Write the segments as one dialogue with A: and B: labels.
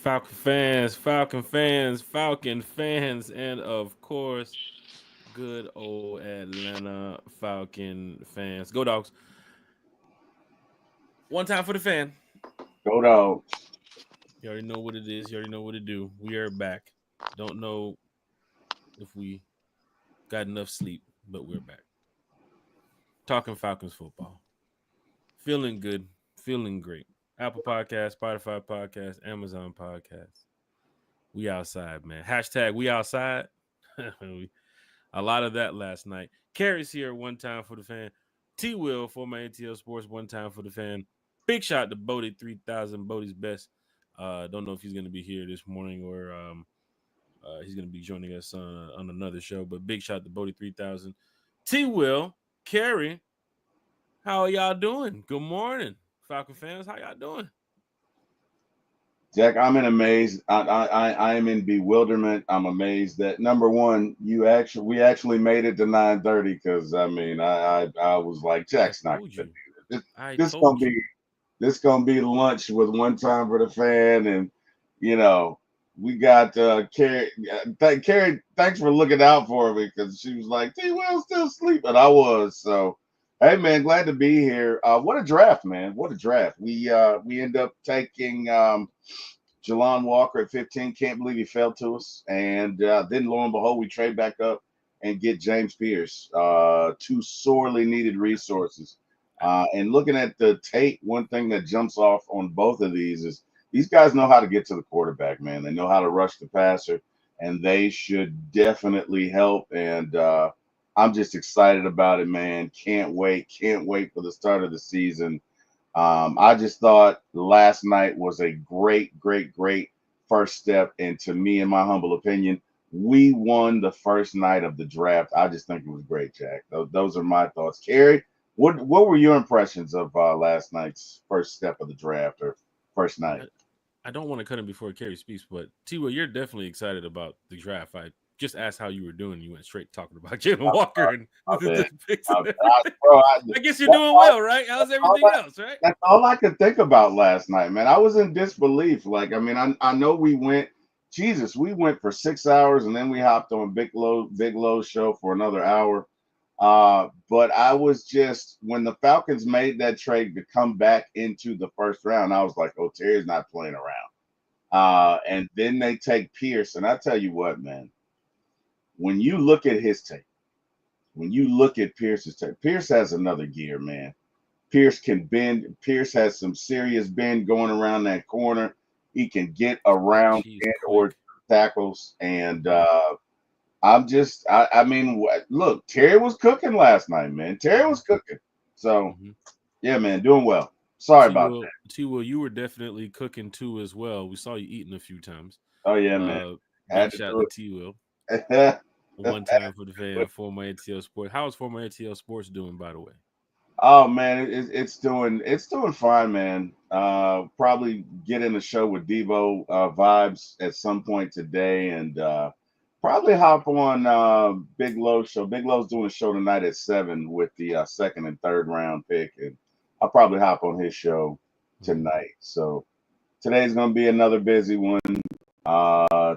A: Falcon fans, and of course, good old Atlanta Falcon fans. Go Dogs. One time for the fan.
B: Go Dogs.
A: You already know what it is. You already know what to do. We are back. Don't know if we got enough sleep, but we're back. Talking Falcons football. Feeling good. Feeling great. Apple Podcast, Spotify Podcast, Amazon Podcast. We outside, man. Hashtag we outside. A lot of that last night. Carrie's here one time for the fan. T Will, former ATL Sports, one time for the fan. Big shout to Bodie 3000, Bodie's best. Don't know if he's going to be here this morning or he's going to be joining us on another show, but big shout to Bodie 3000. T Will, Carrie, how are y'all doing? Good morning, Falcon fans. How y'all doing?
B: Jack, I'm in amaze. I am in bewilderment. I'm amazed that number one, we actually made it to 9:30 because I was like,
A: I
B: Jack's not
A: told
B: gonna
A: you.
B: do this.
A: I
B: This gonna
A: told
B: be
A: you.
B: this gonna be lunch with one time for the fan, and you know we got Carrie. Carrie, thanks for looking out for me because she was like, T. Will still sleeping. I was so. Hey man, glad to be here. What a draft, man! What a draft. We end up taking Jalon Walker at 15. Can't believe he fell to us. And then lo and behold, we trade back up and get James Pierce. Two sorely needed resources. And looking at the tape, one thing that jumps off on both of these is these guys know how to get to the quarterback, man. They know how to rush the passer, and they should definitely help. And I'm just excited about it, man. Can't wait. Can't wait for the start of the season. I just thought last night was a great first step. And to me, in my humble opinion, we won the first night of the draft. I just think it was great, Jack. Those are my thoughts. Carrie, what were your impressions of last night's first step of the draft or first night?
A: I don't want to cut him before Kerry speaks, but T. Will, you're definitely excited about the draft. I just asked how you were doing. You went straight talking about Jalen Walker and
B: My bad.
A: the picks and
B: I,
A: everything.
B: bro,
A: I guess you're
B: that's
A: doing
B: all,
A: well, right? How's
B: that's all
A: everything else, right?
B: that's all I could think about last night, man. I was in disbelief. Like, I know we went for 6 hours and then we hopped on Big Low's show for another hour. But I was just when the Falcons made that trade to come back into the first round, I was like, oh, Terry's not playing around. And then they take Pierce, and I tell you what, man, when you look at his tape, when you look at Pierce's tape, Pierce has another gear, man. Pierce can bend. Pierce has some serious bend going around that corner. He can get around
A: She's
B: and or
A: quick.
B: tackles. And
A: Mm,
B: I mean, look, Terry was cooking last night, man. Terry
A: mhm,
B: was cooking. So,
A: mhm.
B: yeah, man, doing well. Sorry about
A: T. Will, you were definitely cooking too as well. We saw you eating a few times.
B: that. Oh, yeah, man.
A: Uh,
B: Had
A: Big
B: to
A: shout to
B: do
A: T. Will.
B: it.
A: One time for the fan, former ATL Sports. How is former ATL Sports doing, by the way?
B: Oh man, it's doing fine, man. Probably get in the show with Devo vibes at some point today, and probably hop on Big Low show. Big Low's doing a show tonight at 7 with the second and third round pick, and I'll probably hop on his show
A: Mhm.
B: tonight. So today's gonna be another busy one.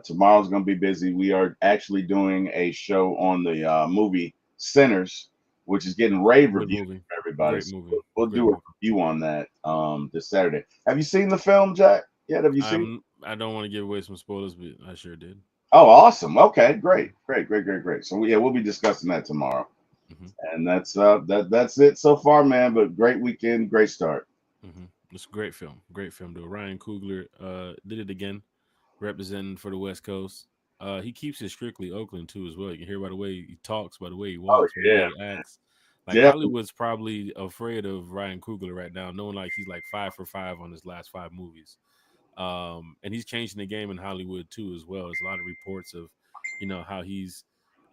B: Tomorrow's gonna be busy. We are actually doing a show on the movie Sinners, which is getting rave
A: Good
B: reviews
A: movie.
B: from everybody.
A: Great
B: So
A: movie.
B: we'll
A: Great
B: do a
A: movie.
B: review on that this Saturday. Have you seen the film, Jack? Yet? Have you seen?
A: I don't want to give away some spoilers, but I sure did.
B: Oh, awesome. Okay, great. So yeah, we'll be discussing that tomorrow.
A: Hmm.
B: And that's it so far, man. But great weekend, great start.
A: Hmm. It's a great film. Great film, though. Ryan Coogler did it again, representing for the West Coast. He keeps it strictly Oakland too, as well. You can hear by the way he talks, by the way he
B: Oh
A: walks, by the way
B: yeah,
A: he acts. Like
B: definitely.
A: Hollywood's probably afraid of Ryan Coogler right now, knowing like he's like 5 for 5 on his last 5 movies. And he's changing the game in Hollywood too, as well. There's a lot of reports of, how he's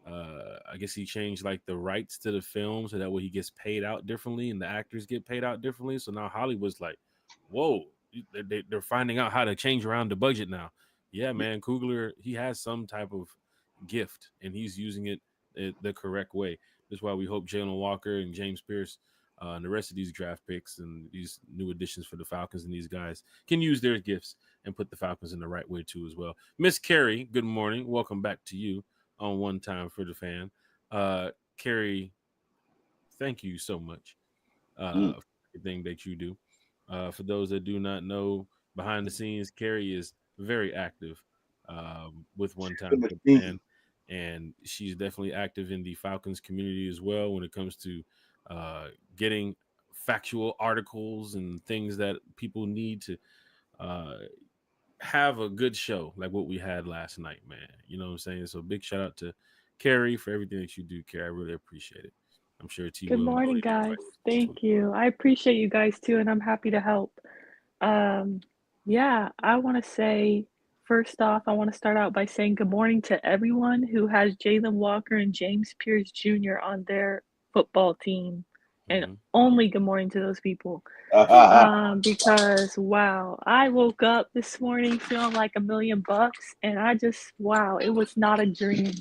A: I guess he changed like the rights to the film so that way he gets paid out differently and the actors get paid out differently. So now Hollywood's like, whoa, they're finding out how to change around the budget now. Yeah, man, Coogler, he has some type of gift and he's using it the correct way. That's why we hope Jalen Walker and James Pierce And the rest of these draft picks and these new additions for the Falcons and these guys can use their gifts and put the Falcons in the right way too as well. Miss Carrie, good morning. Welcome back to you on One Time for the Fan. Carrie, thank you so much
B: Mm.
A: for everything that you do. For those that do not know, behind the scenes, Carrie is very active with One Time for the Fan, and she's definitely active in the Falcons community as well when it comes to getting factual articles and things that people need to uh, have a good show like what we had last night, man. You know what I'm saying? So big shout out to Carrie for everything that you do, Carrie. I really appreciate it. I'm sure T
C: Good
A: Will and
C: morning,
A: Brody do
C: guys.
A: likewise too.
C: Thank you. I appreciate you guys too, and I'm happy to help. Um, yeah, I want to say, first off, I want to start out by saying good morning to everyone who has Jalen Walker and James Pierce Jr. on their football team, and
A: Hmm.
C: only good morning to those people. Because wow, I woke up this morning feeling like $1,000,000, and wow, it was not a dream.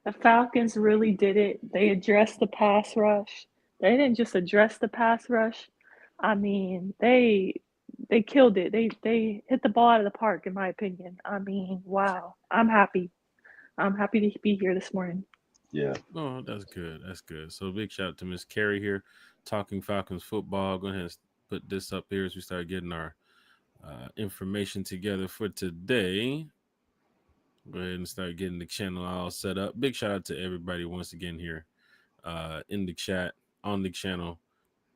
C: The Falcons really did it. They addressed the pass rush. They didn't just address the pass rush. I mean, they killed it. They hit the ball out of the park, in my opinion. I mean, wow. I'm happy. I'm happy to be here this morning.
B: Yeah.
A: Oh, that's good. That's good. So big shout out to Miss Carrie here, talking Falcons football. Go ahead and put this up here as we start getting our information together for today. Go ahead and start getting the channel all set up. Big shout out to everybody once again here in the chat on the channel.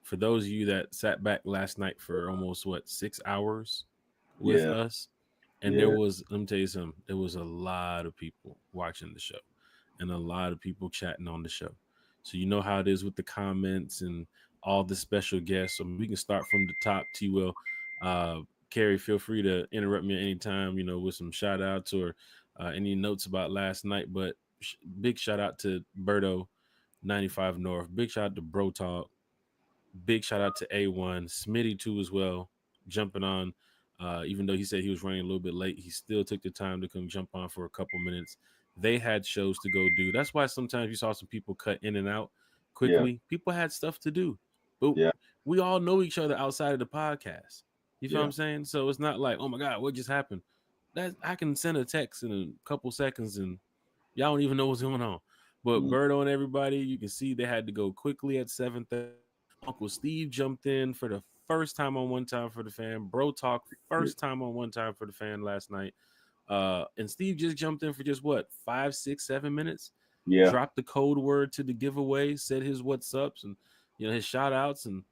A: For those of you that sat back last night for almost 6 hours with
B: Yeah.
A: us, and there
B: Yeah.
A: was, let me tell you something, there was a lot of people watching the show and a lot of people chatting on the show. So you know how it is with the comments and all the special guests. So we can start from the top. T will Carrie, feel free to interrupt me at any time, with some shout outs or any notes about last night. But big shout out to Berto 95 North. Big shout out to Bro Talk. Big shout out to A1, Smitty too as well, jumping on. Even though he said he was running a little bit late, he still took the time to come jump on for a couple minutes. They had shows to go do. That's why sometimes you saw some people cut in and out
B: Yeah.
A: quickly. People had stuff to do, but
B: Yeah.
A: we all know each other outside of the podcast. You feel what
B: Yeah.
A: I'm saying? So it's not like, oh my god, what just happened? That I can send a text in a couple seconds and y'all don't even know what's going on. But
B: Mm.
A: Birdo and everybody, you can see they had to go quickly at 7:30. Uncle Steve jumped in for the first time on One Time for the Fan. Bro Talk
B: Yeah.
A: first time on One Time for the Fan last night. And Steve just jumped in for just what 5, 6, 7 minutes.
B: Yeah.
A: Dropped the code word to the giveaway, said his what's ups and his shout outs, and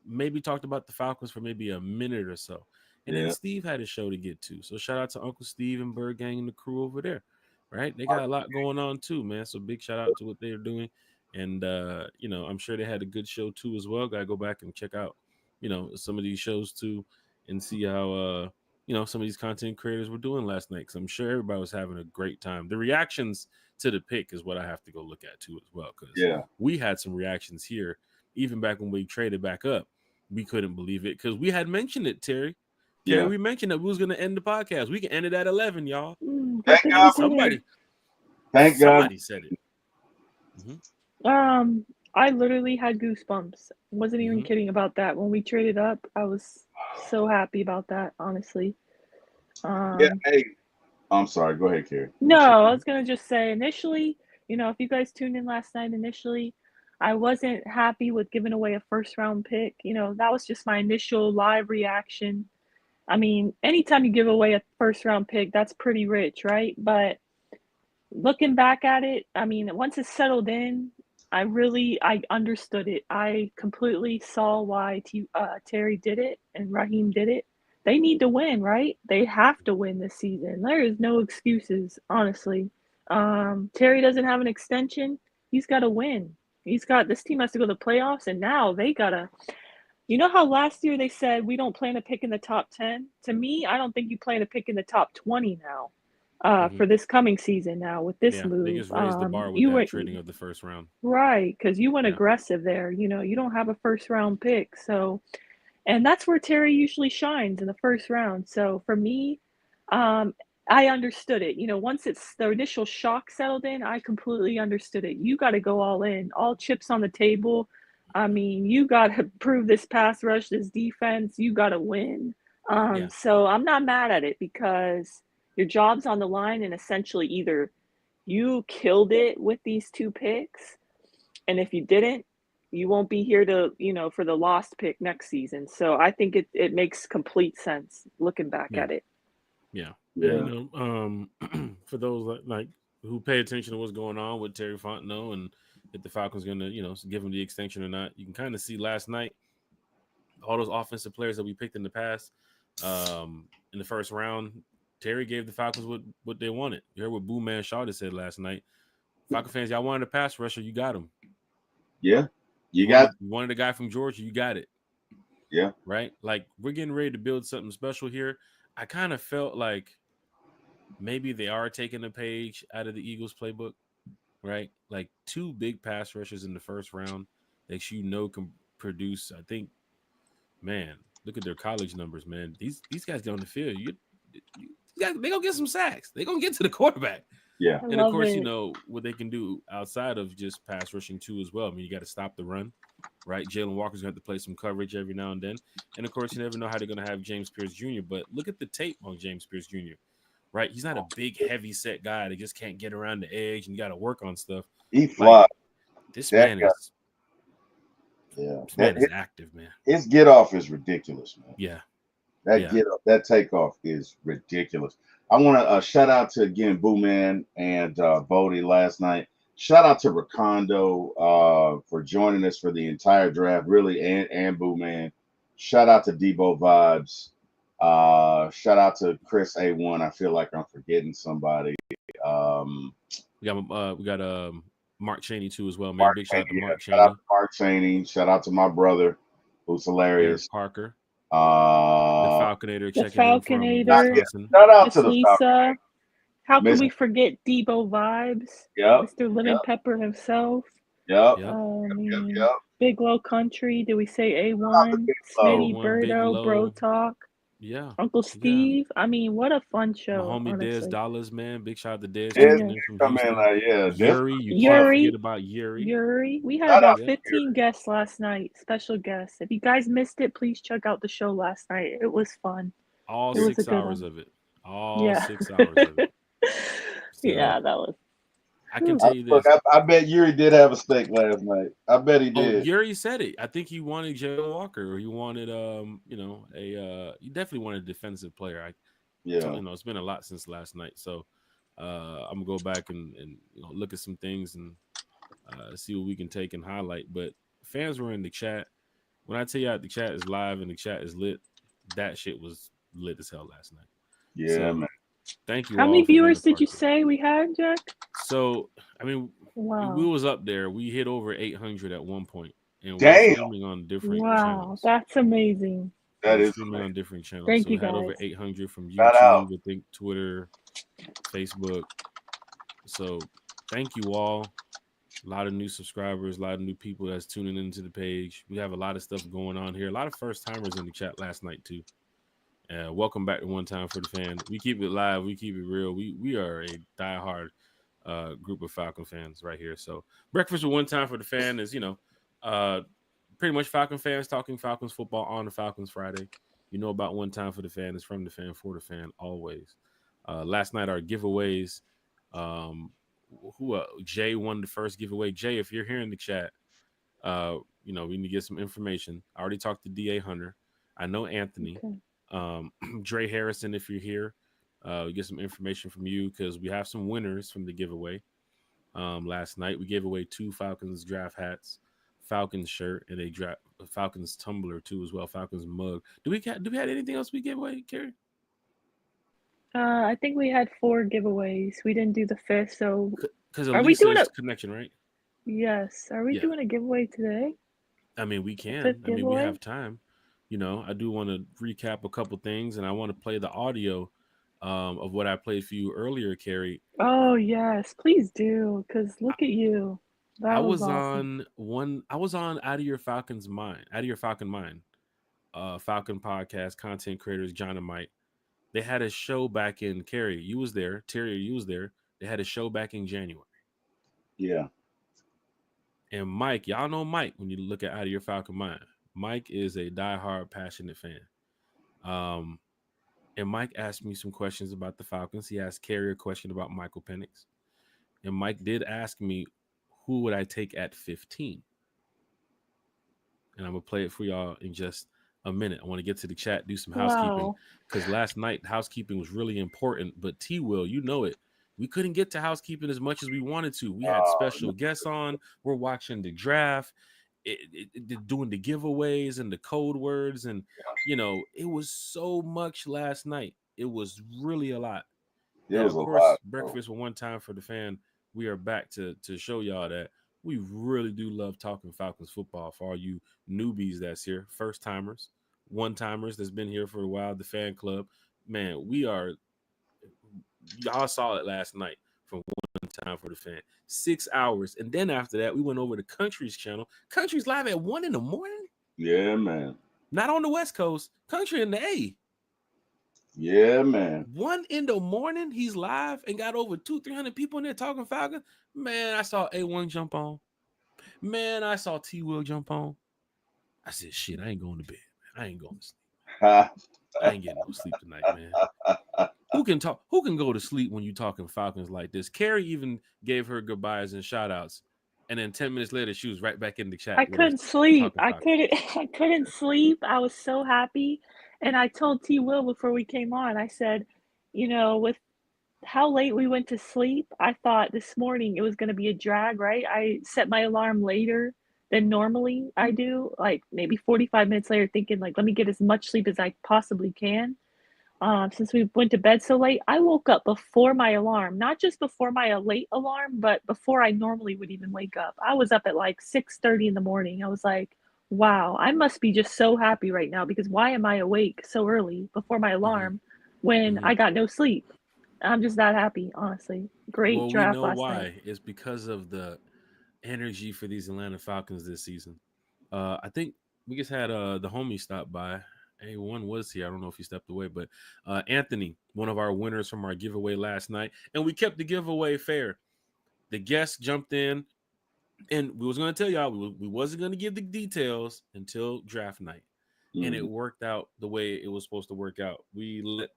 A: maybe talked about the Falcons for maybe a minute or so. And then
B: Yeah.
A: Steve had a show to get to. So shout out to Uncle Steve and Bird Gang and the crew over there. Right? They got a lot going on too, man. So big shout out to what they're doing. And I'm sure they had a good show too as well. Gotta go back and check out, some of these shows too and see how some of these content creators were doing last night. Cause I'm sure everybody was having a great time. The reactions to the pick is what I have to go look at too as well. Cause
B: Yeah.
A: we had some reactions here, even back when we traded back up. We couldn't believe it because we had mentioned it, Terry. Terry,
B: Yeah.
A: we mentioned that we was gonna end the podcast. We can end it at 11, y'all.
C: Good
B: Thank
C: thing
B: God
C: we
B: for
C: did it.
B: Thank God.
A: Somebody said it. Mm-hmm.
C: I literally had goosebumps. Wasn't even
A: Mm-hmm.
C: kidding about that. When we traded up, I was so happy about that, honestly.
B: Yeah.
C: Um,
B: Hey, I'm sorry. Go ahead, Carrie.
C: no, I was gonna just say initially, if you guys tuned in last night, initially, I wasn't happy with giving away a first round pick. That was just my initial live reaction. I mean, anytime you give away a first round pick, that's pretty rich, right? But looking back at it, I mean, once it settled in, I understood it. I completely saw why Terry did it and Raheem did it. They need to win, right? They have to win this season. There is no excuses, honestly. Terry doesn't have an extension. He's got to win. This team has to go to the playoffs, and now they gotta. You know how last year they said we don't plan to pick in the top 10? To me, I don't think you plan to pick in the top 20 now.
A: Mm-hmm.
C: For this coming season now with this
A: Yeah, they
C: move.
A: just raised the bar with
C: You
A: that
C: went
A: trading of the first round.
C: right because you went
A: Yeah.
C: aggressive there. You don't have a first round pick, so and that's where Terry usually shines in the first round. So for me, um, I understood it. Once it's the initial shock settled in, I completely understood it. You got to go all in, all chips on the table. I mean, you got to prove this pass rush, this defense, you got to win.
A: Yeah.
C: So I'm not mad at it because your job's on the line, and essentially either you killed it with these 2 picks, and if you didn't, you won't be here to, for the lost pick next season. So I think it makes complete sense looking back
A: Yeah.
C: at it.
A: Yeah.
B: Yeah.
A: And, for those like who pay attention to what's going on with Terry Fontenot and if the Falcons going to, give him the extension or not, you can kind of see last night all those offensive players that we picked in the past in the first round. Terry gave the Falcons what they wanted. You heard what Boo Man Shaw said last night. Falcon fans, y'all wanted a pass rusher, you got him.
B: Yeah.
A: You wanted a guy from Georgia, you got it.
B: Yeah.
A: Right? Like, we're getting ready to build something special here. I kind of felt like maybe they are taking a page out of the Eagles playbook, right? Like 2 big pass rushers in the first round that can produce. I think, man, look at their college numbers, man. These guys get on the field. They're going to get some sacks. They're going to get to the quarterback.
B: Yeah.
C: I
A: And of
C: love
A: course,
C: it.
A: what they can do outside of just pass rushing too as well. I mean, you got to stop the run, right? Jalen Walker's going to have to play some coverage every now and then. And of course, you never know how they're going to have James Pierce Jr. But look at the tape on James Pierce Jr., right? He's not a big, heavy set guy that just can't get around the edge and you got to work on stuff.
B: He flies.
A: This man is active, man.
B: His get off is ridiculous, man.
A: Yeah.
B: That takeoff is ridiculous. I want to shout out to again Boo Man and Bodie last night. Shout out to Recondo for joining us for the entire draft, really, and Boo Man. Shout out to Debo Vibes. Shout out to Chris A1. I feel like I'm forgetting somebody.
A: We got Mark Cheney too as well, man. Big shout out to Mark Cheney.
B: Shout out to Mark Cheney. Shout out to my brother, who's hilarious.
A: Eric Parker.
B: The
A: Falconator checking in from Wisconsin.
B: Shout out
C: Miss
B: to the
C: Lisa.
B: Falconator.
C: How can we forget Debo Vibes?
B: Yep.
C: Mr. Lemon Pepper himself.
B: Yep.
C: Big Low Country. Do we say A1? Smitty, Birdo, Bro Talk.
A: Yeah.
C: Uncle Steve.
A: Yeah.
C: I mean, what a fun show.
A: My homie
C: honestly.
A: Dez Dollars, man. Big shout out to Dez.
B: Come in,
A: Yuri. You can't forget about Yuri.
C: Yuri. We had about 15 guests last night. Special guests. If you guys missed it, please check out the show last night. It was fun.
A: All 6 hours of it. All 6 hours of it. So,
C: yeah, that was.
A: I can tell you this.
B: Look, I bet Yuri did have a steak last night. I bet he did.
A: Yuri said it. I think he wanted Jalen Walker, or he wanted, he definitely wanted a defensive player. It's been a lot since last night, so I'm gonna go back and look at some things and see what we can take and highlight. But fans were in the chat. When I tell you the chat is live and the chat is lit, that shit was lit as hell last night.
B: Yeah, man.
A: Thank you.
C: How many viewers did you say we had, Jack?
A: So, I mean,
C: wow.
A: we was up there. We hit over 800 at one point, and
B: we're
A: streaming on different channels.
C: That's amazing.
B: That is
A: streaming on different channels.
C: Thank you,
A: we had
C: guys.
A: over 800 from YouTube, I think Twitter, Facebook. So, thank you all. A lot of new subscribers, a lot of new people that's tuning into the page. We have a lot of stuff going on here. A lot of first timers in the chat last night too. Welcome back to One Time for the Fan. We keep it live. We keep it real. We are a diehard group of Falcon fans right here. So breakfast with One Time for the Fan is, pretty much Falcon fans talking Falcons football on the Falcons Friday. You know about One Time for the Fan is from the fan for the fan always. Last night our giveaways. Jay won the first giveaway. Jay, if you're here in the chat, we need to get some information. I already talked to DA Hunter. I know Anthony.
C: Okay.
A: Dre Harrison, if you're here, we get some information from you because we have some winners from the giveaway. Last night we gave away 2 Falcons draft hats, Falcons shirt, and a Falcons tumbler too as well, Falcons mug. Do we have anything else we gave away, Carrie?
C: I think we had 4 giveaways. We didn't do the 5th, so
A: because we doing a connection, right?
C: Yes. Are we doing a giveaway today?
A: I mean, we can. I mean, we have time. I do want to recap a couple things, and I want to play the audio of what I played for you earlier, Carrie.
C: Oh yes, please do. Because look at you.
A: I was
C: awesome.
A: I was on Out of Your Falcon Mind, Falcon podcast, content creators, John and Mike. They had a show back in Carrie. You was there, Terry. You was there. They had a show back in January.
B: Yeah.
A: And Mike, y'all know Mike when you look at Out of Your Falcon Mind. Mike is a diehard, passionate fan. And Mike asked me some questions about the Falcons. He asked Kerry a question about Michael Penix. And Mike did ask me, who would I take at 15? And I'm going to play it for y'all in just a minute. I want to get to the chat, do some housekeeping.
C: Wow.
A: Because last night, housekeeping was really important. But T-Will, you know it. We couldn't get to housekeeping as much as we wanted to. We had special guests on. We're watching the draft, doing the giveaways and the code words. And, it was so much last night. It was really a lot.
B: It
A: And
B: was
A: of
B: a
A: course,
B: lot, bro.
A: breakfast with One Time for the Fan. We are back to show y'all that we really do love talking Falcons football. For all you newbies that's here, first timers, one timers that's been here for a while, the fan club, man, y'all saw it last night from One Time for the Fan. 6 hours, and then after that, we went over to Country's channel. Country's live at 1 a.m.
B: Yeah, man.
A: Not on the West Coast. Country in the A.
B: Yeah, man.
A: 1 a.m, he's live and got over 200-300 people in there talking Falcon. Man, I saw A1 jump on. Man, I saw T-Will jump on. I said, shit, I ain't going to bed. Man. I ain't going to sleep. I ain't getting no sleep tonight, man. Who can talk? Who can go to sleep when you talking Falcons like this? Carrie even gave her goodbyes and shout outs. And then 10 minutes later, she was right back in the chat.
C: I couldn't sleep. I couldn't sleep. I was so happy. And I told T. Will before we came on, I said, with how late we went to sleep, I thought this morning it was going to be a drag, right? I set my alarm later than normally I do, like maybe 45 minutes later, thinking like, let me get as much sleep as I possibly can. Since we went to bed so late, I woke up before my alarm, not just before my late alarm, but before I normally would even wake up. I was up at like 6:30 in the morning. I was like, wow, I must be just so happy right now because why am I awake so early before my alarm when I got no sleep? I'm just that happy, honestly. Great draft last night.
A: We know why. It's because of the energy for these Atlanta Falcons this season. I think we just had the homie stop by. A1 was here. I don't know if he stepped away, but Anthony, one of our winners from our giveaway last night, and we kept the giveaway fair. The guests jumped in, and we was going to tell y'all we wasn't going to give the details until draft night, and it worked out the way it was supposed to work out. We let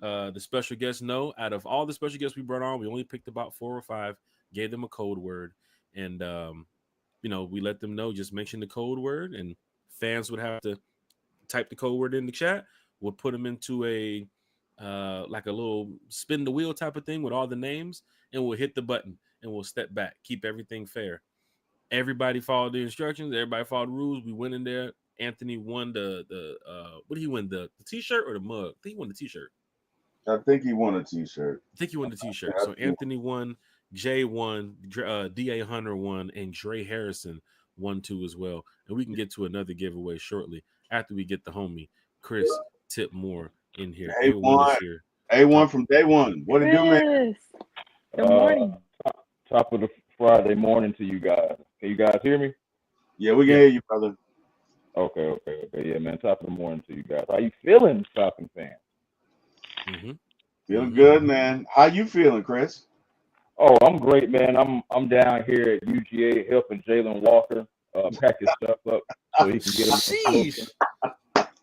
A: the special guests know. Out of all the special guests we brought on, we only picked about 4 or 5, gave them a code word, and we let them know, just mention the code word, and fans would have to type the code word in the chat. We'll put them into a like a little spin the wheel type of thing with all the names, and we'll hit the button and we'll step back, keep everything fair. Everybody followed the instructions, everybody followed the rules. We went in there. Anthony won the what did he win? The t-shirt or the mug? I think he won the t-shirt.
B: I think he won a t-shirt.
A: So Anthony won, Jay won, D.A. Hunter won, and Dre Harrison won too as well. And we can get to another giveaway shortly after we get the homie Chris Tipmore in here.
B: A1 from day one. What it do, man?
C: Good morning.
D: Top of the Friday morning to you guys. Can you guys hear me?
B: Yeah, we can hear you, brother.
D: Okay. Yeah, man. Top of the morning to you guys. How you feeling, Falcon fans?
B: Feeling good, man. How you feeling, Chris?
D: Oh, I'm great, man. I'm down here at UGA helping Jalen Walker pack his stuff up so he can get him.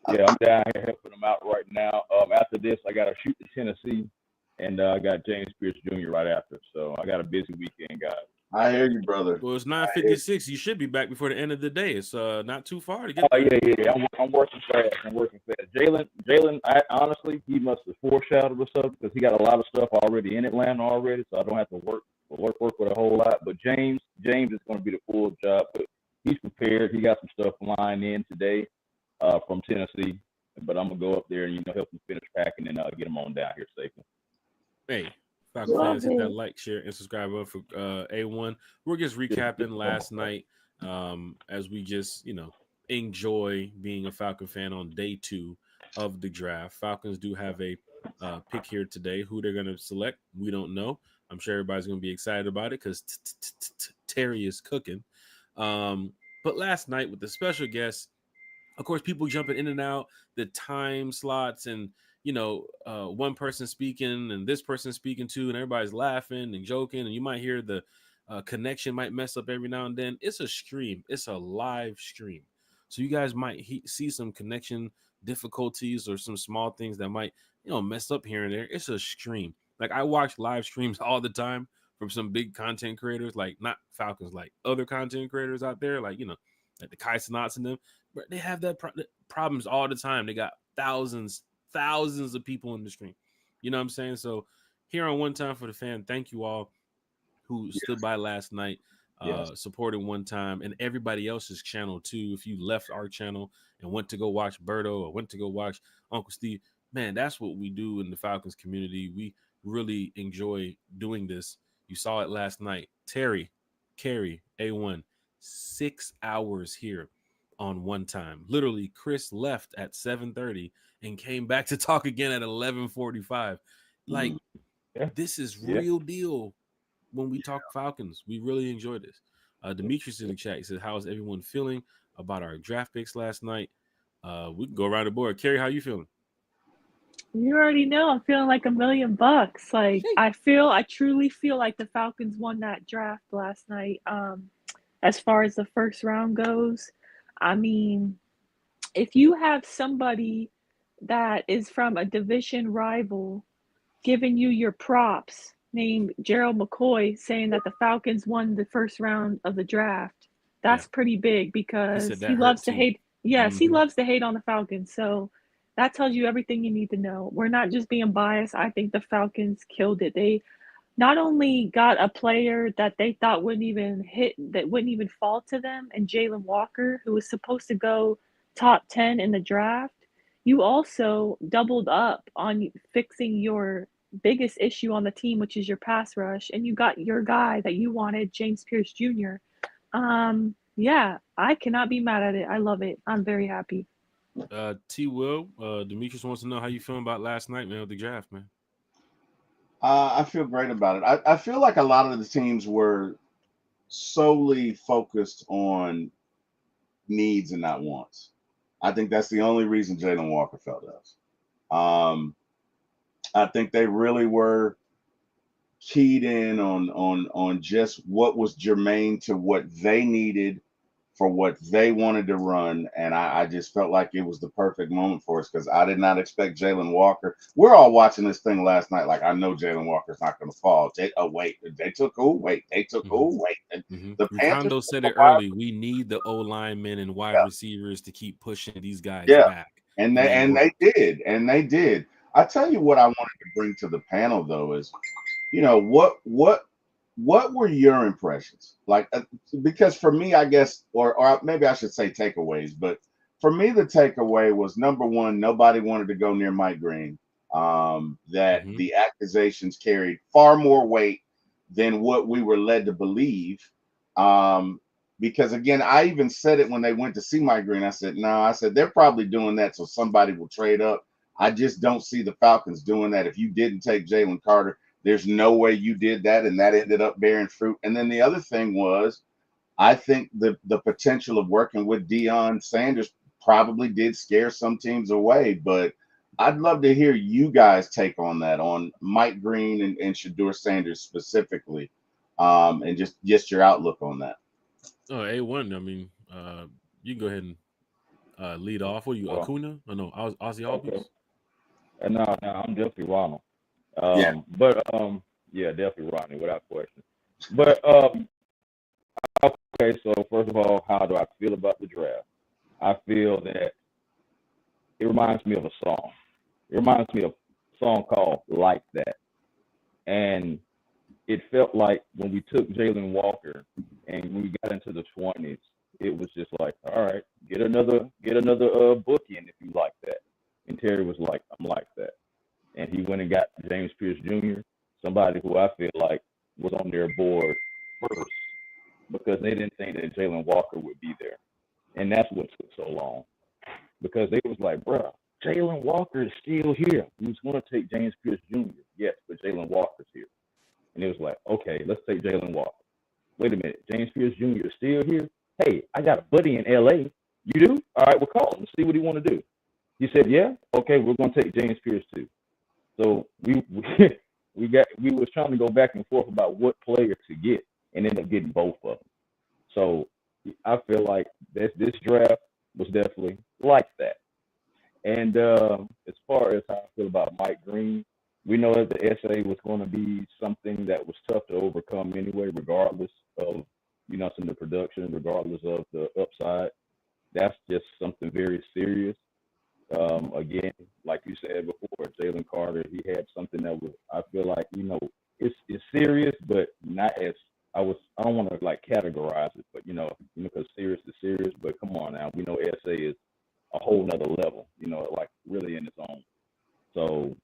D: Yeah, I'm down here helping him out right now. After this, I got to shoot to Tennessee, and I got James Pierce Jr. right after. So I got a busy weekend, guys.
B: I hear you, brother.
A: Well, it's 9:56. You should be back before the end of the day. It's not too far to get.
D: Oh yeah. I'm working fast. Jalen, honestly, he must have foreshadowed or something because he got a lot of stuff already in Atlanta already, so I don't have to work with a whole lot. But James is going to be the full job, but he's prepared. He got some stuff flying in today from Tennessee, but I'm gonna go up there and help him finish packing and get him on down here safely.
A: Hey, Falcon fans, hit that like, share, and subscribe button for A1. We're just recapping last night as we just, enjoy being a Falcon fan on day 2 of the draft. Falcons do have a pick here today. Who they're going to select, we don't know. I'm sure everybody's going to be excited about it because Terry is cooking. But last night with the special guests, of course, people jumping in and out, the time slots and, one person speaking and this person speaking too, and everybody's laughing and joking. And you might hear the connection might mess up every now and then. It's a stream. It's a live stream. So you guys might see some connection difficulties or some small things that might, mess up here and there. It's a stream. Like I watch live streams all the time from some big content creators, like not Falcons, like other content creators out there, like like the Kai Cenats and them. But they have that problems all the time. They got thousands of people in the stream. You know what I'm saying? So here on One Time for the Fan, thank you all who stood by last night, supported One Time, and everybody else's channel too. If you left our channel and went to go watch Berto or went to go watch Uncle Steve, man, that's what we do in the Falcons community. We really enjoy doing this. You saw it last night. Terry, Carrie, A1, 6 hours here on One Time. Literally, Chris left at 7:30 and came back to talk again at 11:45. Like, this is real deal. When we talk Falcons, we really enjoy this. Demetrius in the chat says, "How's everyone feeling about our draft picks last night?" We can go around the board. Carrie, how you feeling?
C: You already know I'm feeling like $1 million. Like I truly feel like the Falcons won that draft last night. As far as the first round goes, I mean, if you have somebody that is from a division rival giving you your props, named Gerald McCoy, saying that the Falcons won the first round of the draft, that's pretty big because he loves to hate. Yes, he loves to hate on the Falcons. So that tells you everything you need to know. We're not just being biased. I think the Falcons killed it. They not only got a player that they thought wouldn't even fall to them, and Jalen Walker, who was supposed to go top 10 in the draft, you also doubled up on fixing your biggest issue on the team, which is your pass rush, and you got your guy that you wanted, James Pierce Jr. I cannot be mad at it. I love it. I'm very happy.
A: T. Will, Demetrius wants to know how you feeling about last night, man, with the draft, man.
B: I feel great about it. I feel like a lot of the teams were solely focused on needs and not wants. I think that's the only reason Jalen Walker fell to us. I think they really were keyed in on just what was germane to what they needed for what they wanted to run. And I just felt like it was the perfect moment for us because I did not expect Jalen Walker. We're all watching this thing last night. Like, I know Jalen Walker's not going to fall. They took who? Wait, they took who? Wait.
A: The Ricardo said it early. We need the O linemen and wide receivers to keep pushing these guys back.
B: And they did. I tell you what I wanted to bring to the panel though is, what were your impressions? Like, because for me, I guess, or maybe I should say takeaways, but for me, the takeaway was, number one, nobody wanted to go near Mike Green. The accusations carried far more weight than what we were led to believe. Because again, I even said it when they went to see Mike Green. I said, they're probably doing that so somebody will trade up. I just don't see the Falcons doing that. If you didn't take Jalen Carter, there's no way you did that, and that ended up bearing fruit. And then the other thing was, I think the potential of working with Deion Sanders probably did scare some teams away. But I'd love to hear you guys take on that, on Mike Green and Shedeur Sanders specifically, and just your outlook on that.
A: Oh, A1. I mean, you can go ahead and lead off. What are you, Acuna? Oh, no, Ozzy Albies?
D: No, I'm definitely Ronald. Definitely Rodney, without question. But okay, so first of all, how do I feel about the draft? I feel that it reminds me of a song. It reminds me of a song called Like That. And it felt like when we took Jalen Walker and when we got into the 20s, it was just like, all right, get another book in if you like that. And Terry was like, I'm like that. And he went and got James Pierce Jr., somebody who I feel like was on their board first because they didn't think that Jalen Walker would be there. And that's what took so long because they was like, bro, Jalen Walker is still here. We was going to take James Pierce Jr., yes, but Jalen Walker's here. And it was like, okay, let's take Jalen Walker. Wait a minute, James Pierce Jr. is still here? Hey, I got a buddy in L.A. You do? All right, we'll call him and see what he want to do. He said, yeah? Okay, we're going to take James Pierce too. So we was trying to go back and forth about what player to get. and ended up getting both of them. So I feel like this draft was definitely like that. And as far as how I feel about Mike Green, we know that the essay was going to be something that was tough to overcome anyway, regardless of, some of the production, regardless of the upside. That's just something very serious. Again, like you said before, Jalen Carter, he had something that was, I feel like, it's serious, but not as, I don't want to like categorize it, but because serious is serious, but come on now, we know essay is a whole nother level, like really in its own. So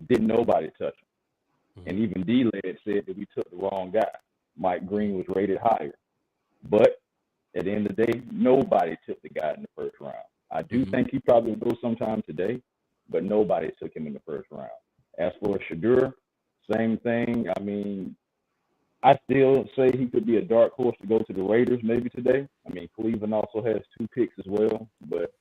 D: didn't nobody touch him. And even D-Led said that we took the wrong guy. Mike Green was rated higher. But at the end of the day, nobody took the guy in the first round. I do think he probably will go sometime today, but nobody took him in the first round. As for Shedeur, same thing. I mean, I still say he could be a dark horse to go to the Raiders maybe today. I mean, Cleveland also has 2 picks as well. But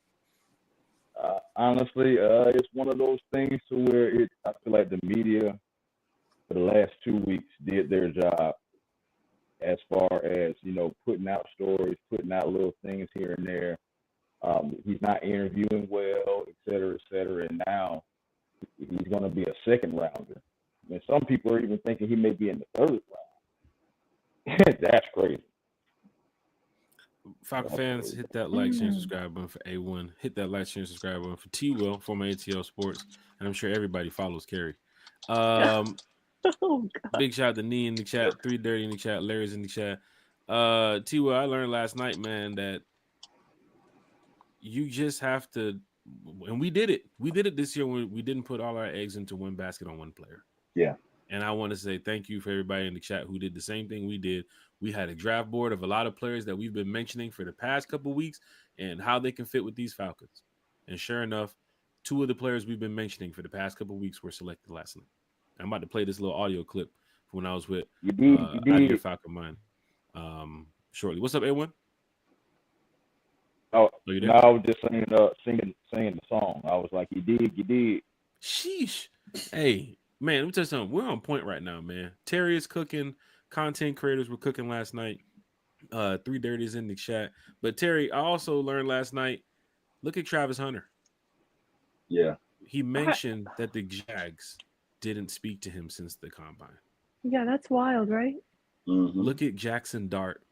D: honestly, it's one of those things to where I feel like the media for the last 2 weeks did their job as far as, putting out stories, putting out little things here and there. He's not interviewing well, et cetera, and now he's going to be a second rounder. And some people are even thinking he may be in the third round. That's crazy.
A: Falcon fans, hit that like, share, and subscribe button for A1. Hit that like, share, and subscribe button for T-Will, former ATL Sports. And I'm sure everybody follows Kerry. Big shout out to Nee in the chat, 3 Dirty in the chat, Larry's in the chat. T-Will, I learned last night, man, that you just have to, and we did it. We did it this year when we didn't put all our eggs into one basket on one player.
B: Yeah.
A: And I want to say thank you for everybody in the chat who did the same thing we did. We had a draft board of a lot of players that we've been mentioning for the past couple of weeks and how they can fit with these Falcons. And sure enough, 2 of the players we've been mentioning for the past couple of weeks were selected last night. I'm about to play this little audio clip from when I was with Out of Your Falcon Mind shortly. What's up, A1?
D: Oh, no, I was just singing the song. I was like, you did.
A: Sheesh. Hey, man, let me tell you something. We're on point right now, man. Terry is cooking. Content creators were cooking last night. 3 Dirties in the chat. But Terry, I also learned last night, look at Travis Hunter.
B: Yeah.
A: He mentioned that the Jags didn't speak to him since the combine.
C: Yeah, that's wild, right?
A: Look at Jackson Dart.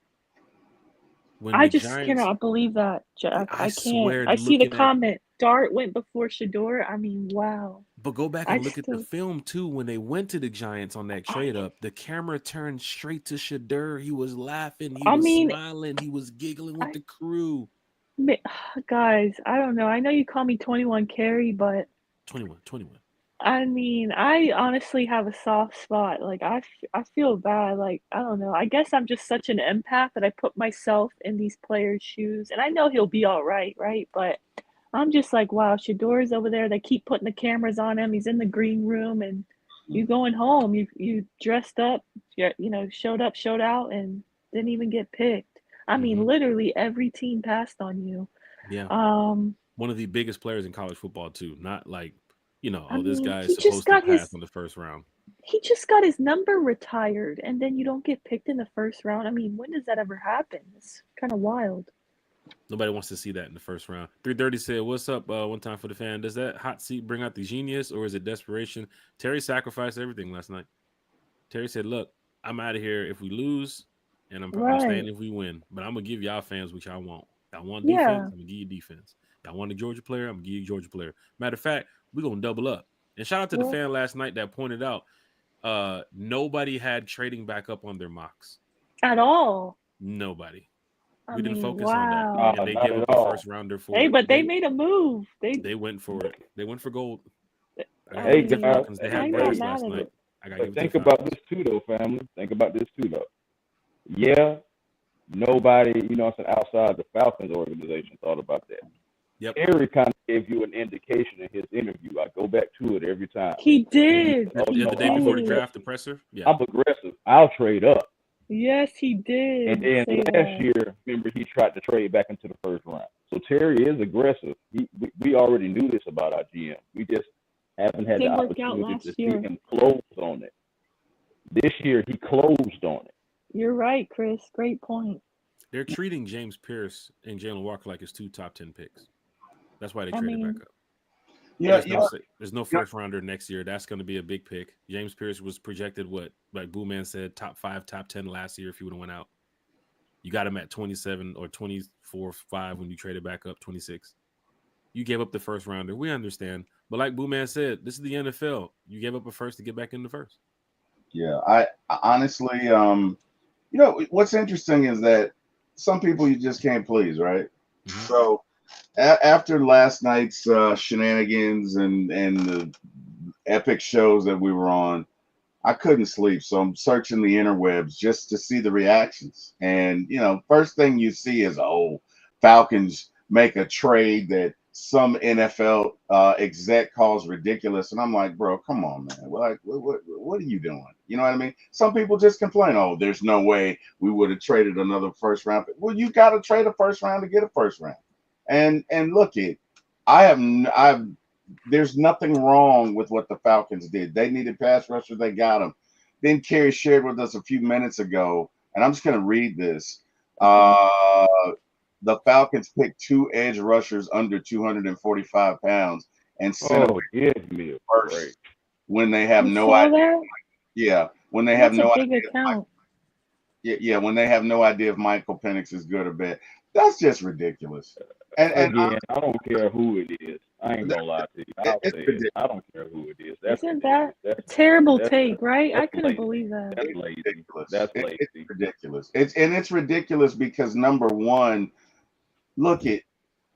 C: I just cannot believe that, Jack. I can't. I see the comment. Dart went before Shedeur. I mean, wow.
A: But go back and look at the film, too. When they went to the Giants on that trade up, the camera turned straight to Shedeur. He was laughing. He was smiling. He was giggling with the crew.
C: Guys, I don't know. I know you call me 21 Carry, but
A: 21.
C: I mean, I honestly have a soft spot. Like, I feel bad. Like, I don't know. I guess I'm just such an empath that I put myself in these players' shoes. And I know he'll be all right, right? But I'm just like, wow, Shedeur's over there. They keep putting the cameras on him. He's in the green room. And you going home. You dressed up, showed up, showed out, and didn't even get picked. I mean, literally every team passed on you.
A: Yeah. One of the biggest players in college football, too. Not like, this guy is supposed to pass on the first round.
C: He just got his number retired, and then you don't get picked in the first round. I mean, when does that ever happen? It's kind of wild.
A: Nobody wants to see that in the first round. 330 said, what's up one time for the fan? Does that hot seat bring out the genius, or is it desperation? Terry sacrificed everything last night. Terry said, look, I'm out of here if we lose, and I'm staying if we win. But I'm going to give y'all fans what y'all want. Y'all want defense? I'm going to give you defense. Y'all want a Georgia player? I'm going to give you a Georgia player. Matter of fact, we're going to double up. And shout out to the fan last night that pointed out nobody had trading back up on their mocks.
C: At all.
A: Nobody. We didn't focus on that. And they gave up a first rounder for
C: it. But they made a move. They
A: went for it. They went for gold.
D: Hey, guys.
A: They had brass last night.
D: Think about this too, though, family. Think about this too, though. Yeah, nobody, outside the Falcons organization thought about that.
A: Yep.
D: Terry kind of gave you an indication in his interview. I go back to it every time.
C: He did.
A: The day before the draft, the presser. Yeah.
D: I'm aggressive. I'll trade up.
C: Yes, he did.
D: And then last year, remember, he tried to trade back into the first round. So Terry is aggressive. We already knew this about our GM. We just haven't had the opportunity to see him close on it. This year, he closed on it.
C: You're right, Chris. Great point.
A: They're treating James Pierce and Jalen Walker like it's two top 10 picks. That's why they
C: I
A: traded back
C: mean,
A: up.
B: Yeah,
A: There's no first rounder next year. That's going to be a big pick. James Pierce was projected what, like Boo Man said, top 5, top 10 last year if he would have went out. You got him at 27 or 24, 5 when you traded back up 26. You gave up the first rounder. We understand. But like Boo Man said, this is the NFL. You gave up a first to get back in the first.
B: yeah. I honestly, what's interesting is that some people you just can't please, right?
A: Mhm.
B: So after last night's shenanigans and the epic shows that we were on, I couldn't sleep. So I'm searching the interwebs just to see the reactions. And, first thing you see is, Falcons make a trade that some NFL exec calls ridiculous. And I'm like, bro, come on, man. What are you doing? You know what I mean? Some people just complain, there's no way we would have traded another first round. Well, you got to trade a first round to get a first round. And look, there's nothing wrong with what the Falcons did. They needed pass rushers. They got them. Then Kerry shared with us a few minutes ago, and I'm just going to read this. The Falcons picked 2 edge rushers under 245 pounds and sent them
D: give me a
B: first
D: break.
B: when they have
C: you
B: no
C: saw
B: idea.
C: that?
B: Yeah, when they have
C: That's
B: no
C: a big
B: idea.
C: account.
B: Yeah, when they have no idea if Michael Penix is good or bad. That's just ridiculous. And
D: Again, I don't care who it is. I ain't gonna lie to you. I'll
B: it's
D: say it.
B: ridiculous.
D: I don't care who it is. That's
C: Isn't
D: ridiculous.
C: that a
D: That's
C: terrible
D: that's
C: take, right? I
D: that's
C: couldn't
D: lazy.
C: believe that.
D: That's lazy.
B: ridiculous.
D: That's
B: It's
D: lazy.
B: ridiculous. It's ridiculous because number one, look at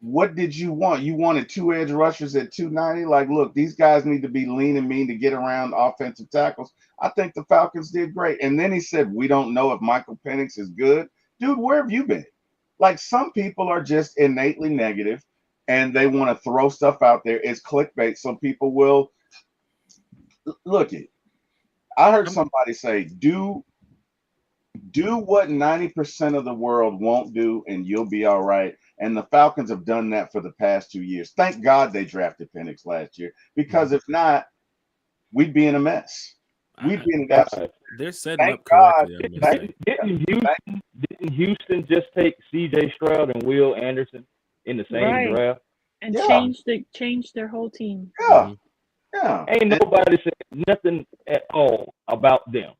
B: what did you want? You wanted 2 edge rushers at 290. Like, look, these guys need to be lean and mean to get around offensive tackles. I think the Falcons did great. And then he said, we don't know if Michael Penix is good. Dude, where have you been? Like, some people are just innately negative and they want to throw stuff out there. It's clickbait, so people will look it. I heard somebody say, do what 90% of the world won't do, and you'll be all right. And the Falcons have done that for the past 2 years. Thank God they drafted Penix last year, because if not, we'd be in a mess. We'd be in an absolute.
A: They're setting
B: Thank
A: up correctly. I'm gonna say.
D: Didn't Houston just take C.J. Stroud and Will Anderson in the same
C: Right.
D: draft?
C: And
B: Yeah.
C: change their whole team.
B: Yeah,
A: Mhm.
B: yeah.
D: Ain't nobody said nothing at all about them.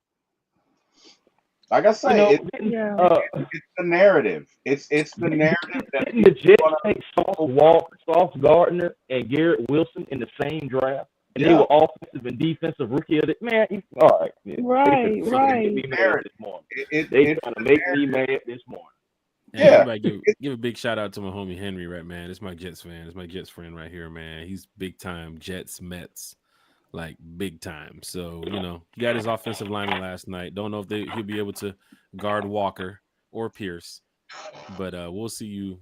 B: Like I say,
C: Yeah.
B: it's the narrative. It's the narrative that
D: Didn't the Jets take Sauce Gardner and Garrett Wilson in the same draft? And they were offensive and defensive rookie of the man. All right. Yeah.
C: Right,
D: They
C: right.
D: make me mad this morning.
B: it's
D: trying to make me mad this morning.
A: Hey,
B: Yeah.
A: everybody give a big shout out to my homie Henry, right, man. This is my Jets fan. This is my Jets friend right here, man. He's big time Jets, Mets, like big time. So, he got his offensive lineman last night. Don't know if he'll be able to guard Walker or Pierce. But we'll see you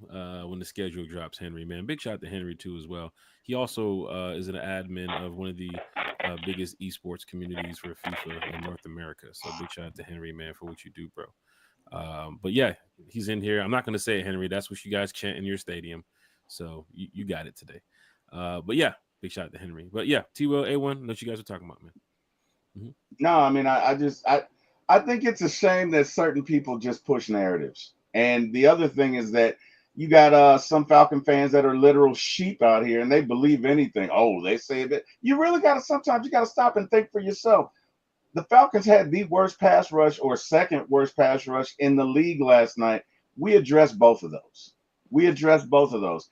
A: when the schedule drops, Henry, man. Big shout out to Henry, too, as well. He also is an admin of one of the biggest esports communities for FIFA in North America. So big shout out to Henry, man, for what you do, bro. But yeah, he's in here. I'm not going to say it, Henry. That's what you guys chant in your stadium. So you got it today. But yeah, big shout out to Henry. But yeah, T-Will, A1, what you guys are talking about, man. Mm-hmm.
B: No, I mean, I think it's a shame that certain people just push narratives. And the other thing is that you got some Falcon fans that are literal sheep out here and they believe anything. Oh, they say that. You really got to, sometimes you got to stop and think for yourself. The Falcons had the worst pass rush or second worst pass rush in the league last night. We addressed both of those.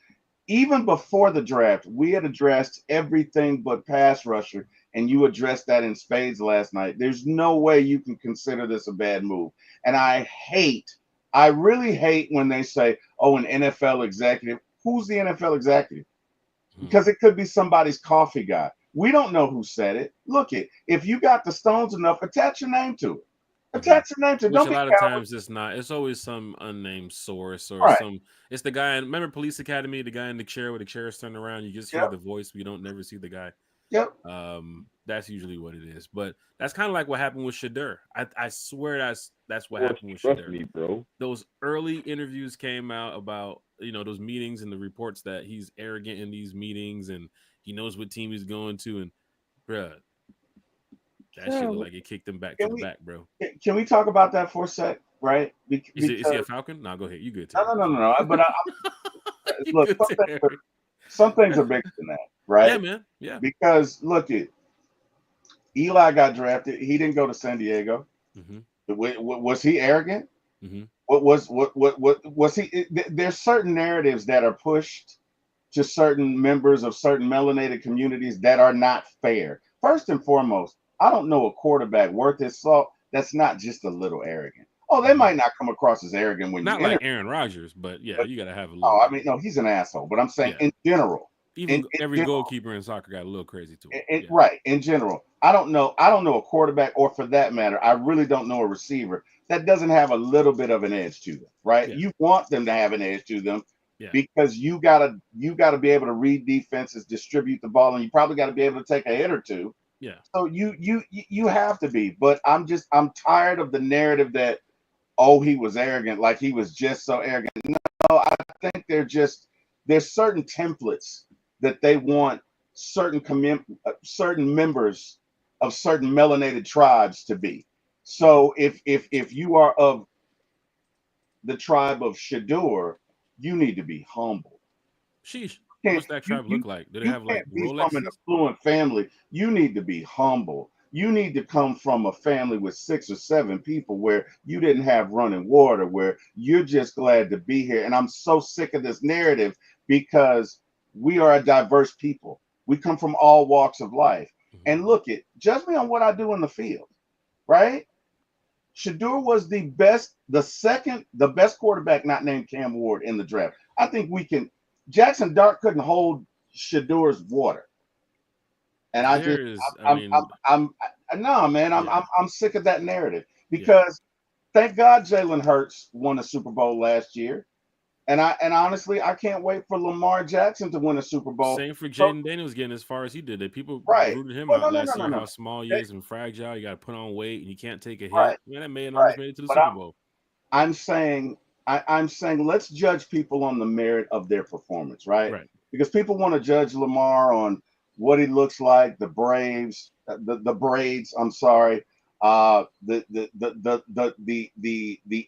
B: Even before the draft, we had addressed everything but pass rusher, and you addressed that in spades last night. There's no way you can consider this a bad move. And I really hate when they say, oh, an NFL executive. Who's the NFL executive? Because it could be somebody's coffee guy. We don't know who said it. Look it. If you got the stones enough, attach your name to it. Attach your name to it.
A: Which a lot of times it's not. It's always some unnamed source or some. It's the guy. Remember Police Academy, the guy in the chair with the chairs turned around. You just hear the voice. We don't never see the guy.
B: Yep.
A: That's usually what it is. But that's kind of like what happened with Shedeur. I swear that's what happened with Shedeur.
D: Me, bro.
A: Those early interviews came out about those meetings and the reports that he's arrogant in these meetings and he knows what team he's going to. And bruh, That shit look like it kicked them back to the back, bro.
B: Can we talk about that for a sec? Right?
A: Is he a Falcon? No, go ahead. You good,
B: Terry? No. But look,
A: good,
B: some things are bigger than that, right?
A: Yeah, man. Yeah.
B: Because look, Eli got drafted. He didn't go to San Diego.
A: Mm-hmm.
B: Was he arrogant?
A: Mm-hmm.
B: What was he? There's certain narratives that are pushed to certain members of certain melanated communities that are not fair. First and foremost, I don't know a quarterback worth his salt that's not just a little arrogant. Oh, they might not come across as arrogant when
A: not
B: you
A: like Aaron Rodgers, but yeah, you gotta have a little.
B: Oh, I mean, no, he's an asshole. But I'm saying in general,
A: even every goalkeeper in soccer got a little crazy to it.
B: Right. In general, I don't know a quarterback, or for that matter, I really don't know a receiver that doesn't have a little bit of an edge to them. Right. Yeah. You want them to have an edge to them. Yeah. Because you gotta be able to read defenses, distribute the ball, and you probably got to be able to take a hit or two.
A: Yeah.
B: So you have to be. But I'm tired of the narrative that, oh, he was arrogant, like he was just so arrogant. No, I think there's certain templates that they want certain members of certain melanated tribes to be. So if you are of the tribe of Shador, you need to be humble.
A: Sheesh. What's that tribe look like? Do they have like Rolexes?
B: From an affluent family, you need to be humble. You need to come from a family with 6 or 7 people where you didn't have running water, where you're just glad to be here. And I'm so sick of this narrative because we are a diverse people. We come from all walks of life. Mm-hmm. And look, judge me on what I do in the field, right? Shador was the best quarterback not named Cam Ward in the draft. I think Jackson Dart couldn't hold Shador's water. And I'm sick of that narrative because thank God Jalen Hurts won a Super Bowl last year. And honestly, I can't wait for Lamar Jackson to win a Super Bowl.
A: Same for Jaden Daniels getting as far as he did. People rooted him out last year. How small he is and fragile. You got to put on weight and you can't take a hit.
B: Right.
A: Man, that man almost made it to the Super Bowl.
B: I'm saying let's judge people on the merit of their performance, right? Because people want to judge Lamar on what he looks like, the braids. I'm sorry. The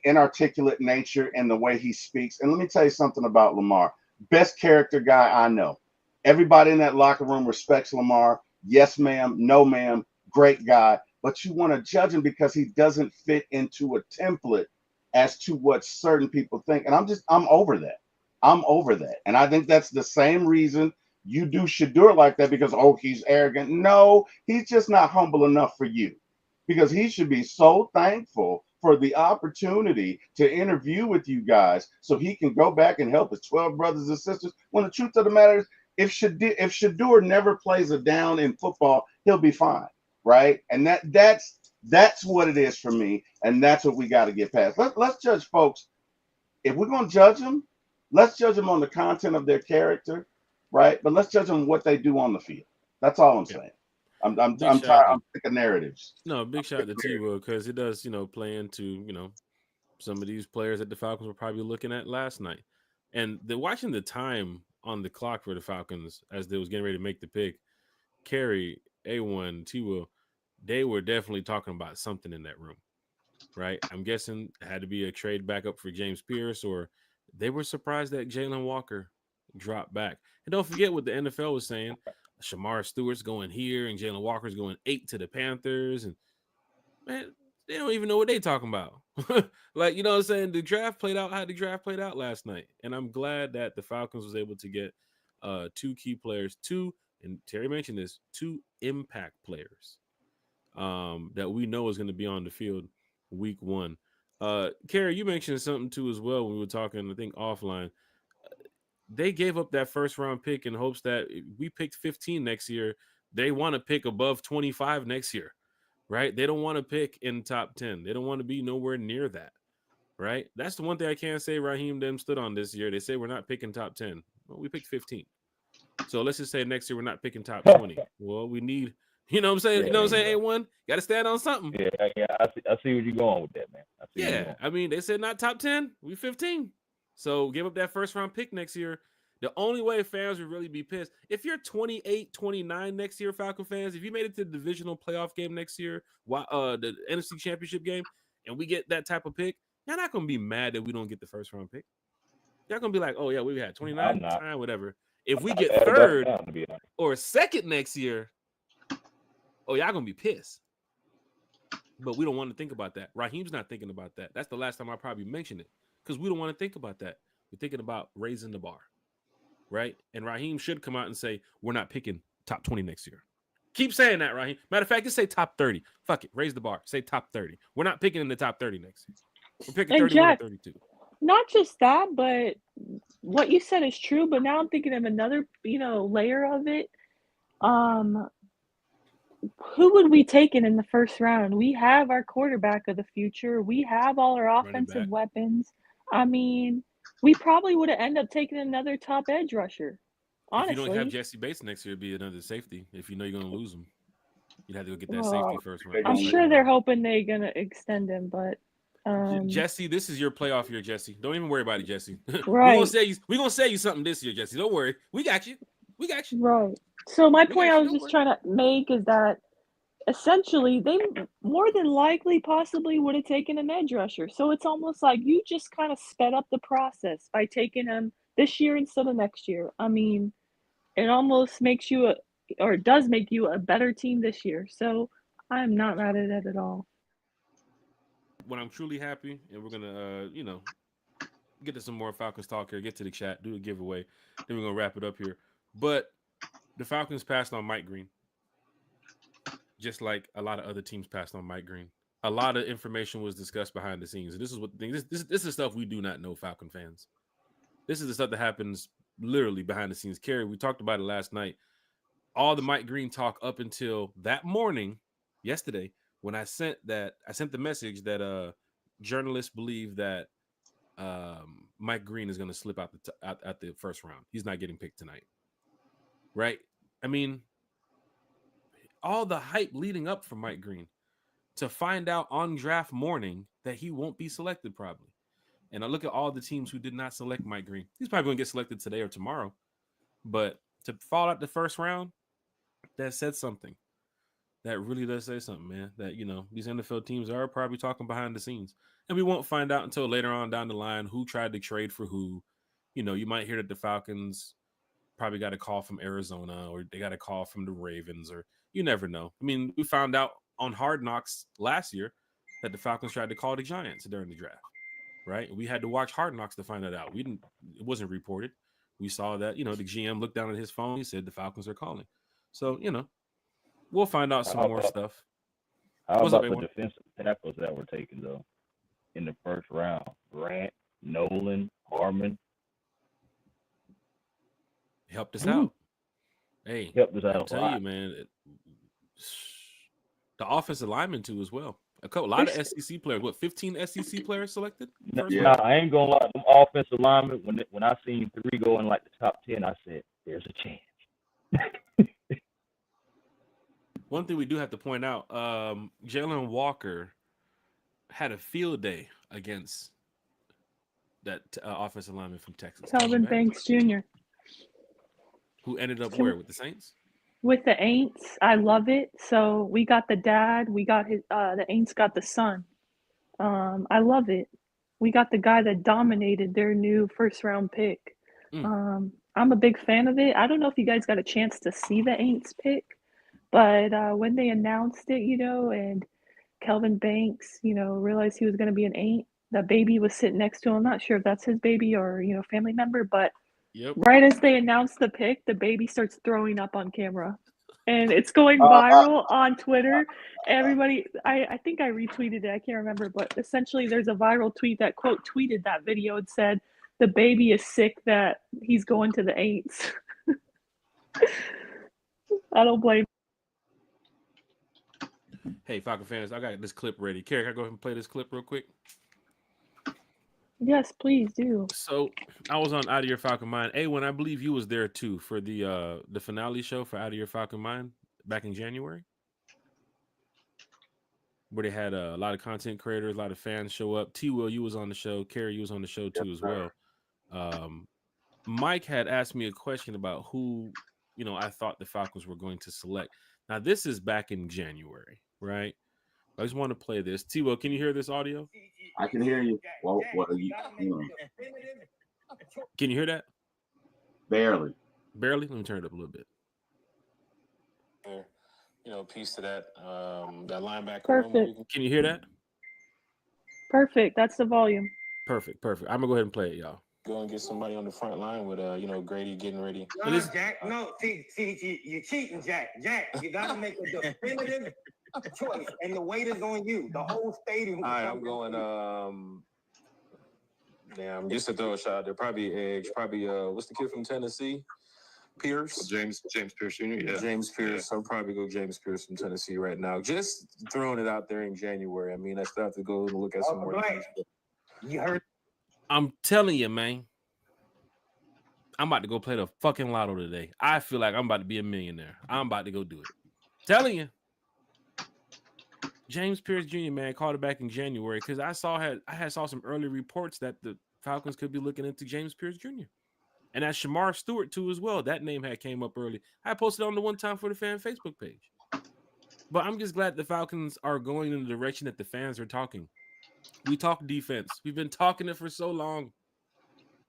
B: inarticulate nature and the way he speaks. And let me tell you something about Lamar. Best character guy I know. Everybody in that locker room respects Lamar. Yes, ma'am. No, ma'am. Great guy. But you want to judge him because he doesn't fit into a template as to what certain people think. And I'm over that. I'm over that. And I think that's the same reason you do Shador like that, because, oh, he's arrogant. No, he's just not humble enough for you. Because he should be so thankful for the opportunity to interview with you guys so he can go back and help his 12 brothers and sisters. When the truth of the matter is, if Shador never plays a down in football, he'll be fine, right? And that's what it is for me, and that's what we got to get past. Let's judge folks. If we're going to judge them, let's judge them on the content of their character, right? But let's judge them on what they do on the field. That's all I'm saying. I'm tired. I'm sick of narratives.
A: No, big shout out to T-Will because it does, play into, some of these players that the Falcons were probably looking at last night. And watching the time on the clock for the Falcons as they was getting ready to make the pick, Kerry, A1, T-Will, they were definitely talking about something in that room, right? I'm guessing it had to be a trade back up for James Pierce, or they were surprised that Jalen Walker dropped back. And don't forget what the NFL was saying. Shamar Stewart's going here and Jalen Walker's going 8 to the Panthers. And man, they don't even know what they're talking about. Like, you know what I'm saying? The draft played out how the draft played out last night. And I'm glad that the Falcons was able to get 2 key players, and Terry mentioned this, 2 impact players that we know is going to be on the field week 1. Kerry, you mentioned something too as well when we were talking, I think, offline. They gave up that first round pick in hopes that we picked 15 next year. They want to pick above 25 next year, right? They don't want to pick in top 10. They don't want to be nowhere near that, right? That's the one thing I can't say Raheem them stood on this year. They say we're not picking top 10. Well, we picked 15. So let's just say next year we're not picking top 20. Well, we need, you know what I'm saying? Yeah, you know what I'm saying? A1, got to stand on something.
D: Yeah, I see where you're going with that, man.
A: I mean, they said not top 10. We 15. So give up that first round pick next year. The only way fans would really be pissed if you're 28-29 next year, Falcon fans. If you made it to the divisional playoff game next year, the NFC Championship game, and we get that type of pick, you're not gonna be mad that we don't get the first round pick. Y'all gonna be like, oh yeah, we had 29, whatever. If we get third or second next year, oh y'all gonna be pissed. But we don't want to think about that. Raheem's not thinking about that. That's the last time I probably mentioned it because we don't want to think about that. We're thinking about raising the bar, right? And Raheem should come out and say, we're not picking top 20 next year. Keep saying that, Raheem. Matter of fact, just say top 30. Fuck it. Raise the bar. Say top 30. We're not picking in the top 30 next year. We're picking 31 or 32.
C: Not just that, but what you said is true. But now I'm thinking of another, layer of it. Who would we take in the first round? We have our quarterback of the future. We have all our offensive weapons. I mean, we probably would have ended up taking another top edge rusher. Honestly.
A: If you don't have Jesse Bates next year, it'd be another safety. If you know you're going to lose him, you'd have to go get that safety first round.
C: I'm sure they're hoping they're going to extend him, but
A: Jesse, this is your playoff year, Jesse. Don't even worry about it, Jesse.
C: Right.
A: We're gonna say you something this year, Jesse. Don't worry. We got you.
C: Right. So my point I was just trying to make is that essentially they more than likely possibly would have taken an edge rusher. So it's almost like you just kind of sped up the process by taking him this year instead of next year. I mean, it almost makes you it does make you a better team this year. So I'm not mad at it at all.
A: When I'm truly happy, and we're gonna, get to some more Falcons talk here, get to the chat, do a giveaway, then we're gonna wrap it up here. But the Falcons passed on Mike Green, just like a lot of other teams passed on Mike Green. A lot of information was discussed behind the scenes. This is what this is stuff we do not know, Falcon fans. This is the stuff that happens literally behind the scenes. Kerry, we talked about it last night. All the Mike Green talk up until that morning, yesterday, when I sent the message that journalists believe that Mike Green is going to slip out at the first round. He's not getting picked tonight, right? I mean, all the hype leading up for Mike Green to find out on draft morning that he won't be selected probably. And I look at all the teams who did not select Mike Green. He's probably going to get selected today or tomorrow. But to fall out the first round, that said something. That really does say something, man. That, these NFL teams are probably talking behind the scenes. And we won't find out until later on down the line who tried to trade for who. You might hear that the Falcons probably got a call from Arizona or they got a call from the Ravens, or you never know. I mean, we found out on Hard Knocks last year that the Falcons tried to call the Giants during the draft, right? We had to watch Hard Knocks to find that out. It wasn't reported. We saw that, the GM looked down at his phone. He said the Falcons are calling. So, we'll find out some more stuff.
D: How about the defensive tackles that were taken, though, in the first round? Grant, Nolan, Harmon.
A: Helped us out. Hey,
D: helped us out.
A: I'll tell you, man. The offensive linemen, too, as well. A lot of SEC players. 15 SEC players selected?
D: I ain't going to lie. Them offensive linemen, when I seen 3 go in like the top 10, I said, there's a chance.
A: One thing we do have to point out, Jalen Walker had a field day against that offensive lineman from Texas.
C: Kelvin Banks Jr.
A: Who ended up where? With the Saints?
C: With the Aints. I love it. So we got the dad. We got his. The Aints got the son. I love it. We got the guy that dominated their new first-round pick. I'm a big fan of it. I don't know if you guys got a chance to see the Aints pick. But when they announced it, and Kelvin Banks, realized he was going to be an Ain't, the baby was sitting next to him. I'm not sure if that's his baby or, family member, but right as they announced the pick, the baby starts throwing up on camera. And it's going viral on Twitter. Everybody, I think I retweeted it. I can't remember. But essentially, there's a viral tweet that, quote, tweeted that video and said, the baby is sick that he's going to the Aints. I don't blame.
A: Hey, Falcon fans, I got this clip ready. Kerry, can I go ahead and play this clip real quick?
C: Yes, please do.
A: So I was on Out of Your Falcon Mind. When I believe you was there too for the finale show for Out of Your Falcon Mind back in January, where they had a lot of content creators, a lot of fans show up. T. Will, you was on the show. Kerry, you was on the show too as well. Mike had asked me a question about who, I thought the Falcons were going to select. Now, this is back in January, right? I just want to play this. T-Will, can you hear this audio?
B: I can hear you. Well,
A: Can you hear that?
B: Barely.
A: Barely? Let me turn it up a little bit.
E: Piece to that. That linebacker.
C: Perfect.
A: Can you hear that?
C: Perfect. That's the volume.
A: Perfect. I'm going to go ahead and play it, y'all.
E: Go and get somebody on the front line with, Grady getting ready.
F: No, Jack. No, see, you're cheating, Jack. Jack, you got to make a definitive choice, and the weight is on you. The whole stadium.
E: All right, I'm going. Just to throw a shot there. Probably Edge. Probably what's the kid from Tennessee? Pierce.
G: James Pierce Jr. Yeah.
E: James Pierce. I'll probably go James Pierce from Tennessee right now. Just throwing it out there in January. I mean, I still have to go and look at some more.
F: You heard.
A: I'm telling you, man. I'm about to go play the fucking lotto today. I feel like I'm about to be a millionaire. I'm about to go do it. Telling you. James Pierce Jr., man, called it back in January because I saw some early reports that the Falcons could be looking into James Pierce Jr. And that Shamar Stewart, too, as well. That name had came up early. I posted on the One Time for the Fan Facebook page. But I'm just glad the Falcons are going in the direction that the fans are talking. We talk defense. We've been talking it for so long.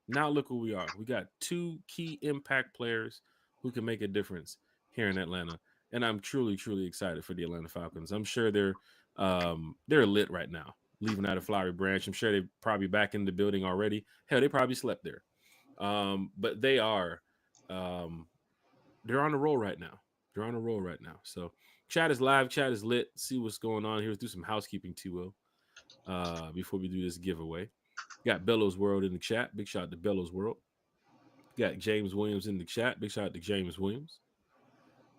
A: Now look who we are. We got two key impact players who can make a difference here in Atlanta. And I'm truly, truly excited for the Atlanta Falcons. I'm sure they're lit right now, leaving out of Flowery Branch. I'm sure they're probably back in the building already. Hell, they probably slept there. But they are they're on the roll right now. So chat is live, chat is lit. See what's going on here. Let's do some housekeeping, T-Will, before we do this giveaway. Got Bellows World in the chat. Big shout out to Bellows World. Got James Williams in the chat. Big shout out to James Williams.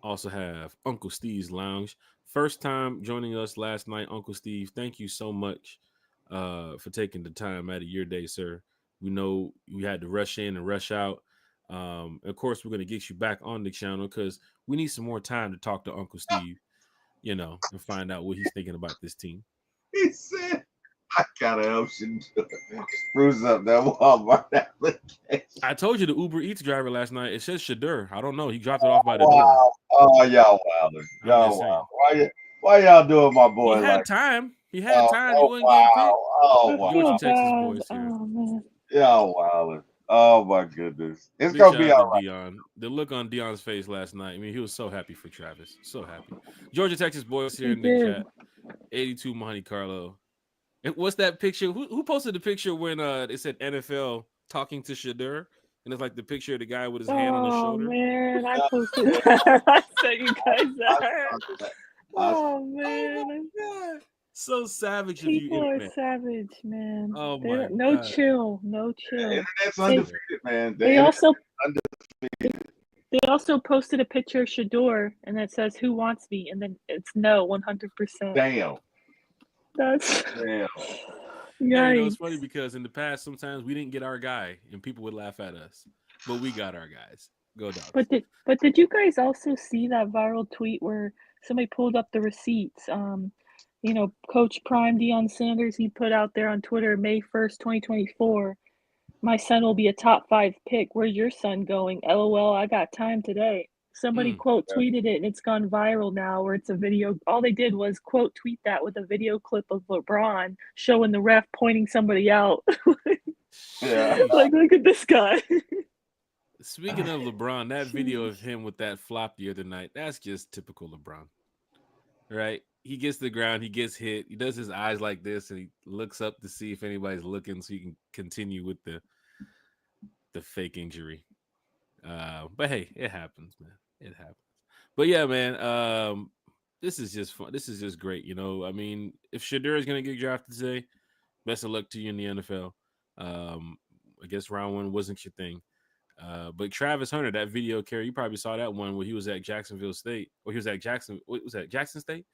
A: Also have Uncle Steve's Lounge. First time joining us last night, Uncle Steve. Thank you so much for taking the time out of your day, sir. We know we had to rush in and rush out. Of course, we're going to get you back on the channel because we need some more time to talk to Uncle Steve, and find out what he's thinking about this team.
B: He said, I got an option to spruce up that Walmart application.
A: I told you the Uber Eats driver last night. It says Shadur. I don't know. He dropped it off by the
B: door. Oh, y'all wilder. Y'all wild. Why y'all doing my boy?
A: He had time. He had time. He wasn't getting picked.
B: Oh, wow.
A: Georgia, Texas boys here.
C: Oh, man.
B: Y'all wilder. Oh, my goodness. It's going to be all right.
A: Dion. The look on Dion's face last night. I mean, he was so happy for Travis. So happy. Georgia, Texas boys here in the chat. 82 Monte Carlo. What's that picture? Who posted the picture when it said NFL talking to Shadur? And it's like the picture of the guy with his hand on his shoulder.
C: Oh, man. I posted that. I sent you guys that. Oh, man.
A: Oh, so savage of
C: People
A: you,
C: are
A: man.
C: savage, man.
A: Oh, my
C: no
A: God.
C: chill. No chill.
B: Internet's undefeated, man.
C: They also posted a picture of Shadur, and it says, "Who wants me?" And then it's no, 100%.
B: Damn.
C: That's
B: Damn.
A: Yeah, it's funny because in the past, sometimes we didn't get our guy, and people would laugh at us, but we got our guys. Go Dogs.
C: But did you guys also see that viral tweet where somebody pulled up the receipts? Coach Prime Deion Sanders, he put out there on Twitter, May 1st, 2024. My son will be a top 5 pick. Where's your son going? LOL, I got time today. Somebody quote tweeted it, and it's gone viral now where it's a video. All they did was quote tweet that with a video clip of LeBron showing the ref pointing somebody out.
B: Yeah.
C: Like, look at this guy.
A: Speaking of LeBron, that video of him with that flop the other night, that's just typical LeBron. Right? He gets to the ground, he gets hit, he does his eyes like this, and he looks up to see if anybody's looking so he can continue with the fake injury. But hey, it happens, man. It happens. But yeah, man, this is just fun. This is just great. I mean, if Shadur is going to get drafted today, best of luck to you in the NFL. I guess round 1 wasn't your thing. But Travis Hunter, that video, Kerry, you probably saw that one where he was at Jacksonville State, or he was at Jackson State?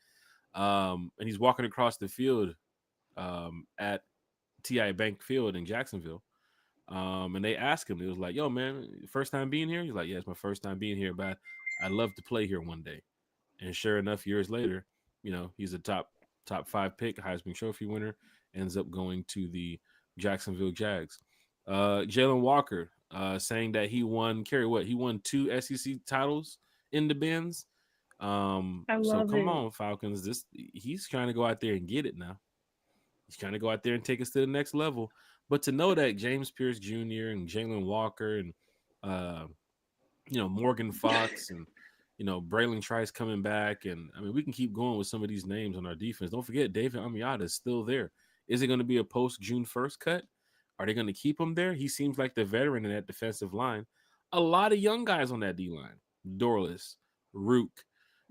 A: And he's walking across the field at TI Bank Field in Jacksonville. And they asked him, it was like, yo, man, first time being here? He's like, yeah, it's my first time being here, but I'd love to play here one day. And sure enough, years later, he's a top 5 pick, Heisman Trophy winner, ends up going to the Jacksonville Jags. Jalen Walker, saying that he won. Kerry, what? He won 2 SEC titles in the Benz.
C: I
A: So
C: love
A: come
C: it.
A: on, Falcons. He's trying to go out there and get it now. He's trying to go out there and take us to the next level. But to know that James Pierce Jr. and Jalen Walker and uh, Morgan Fox and Braylon Trice coming back, and I mean we can keep going with some of these names on our defense. Don't forget David Amiata is still there. Is it going to be a post June 1st cut? Are they going to keep him there? He seems like the veteran in that defensive line. A lot of young guys on that D line. Dorless, Rook,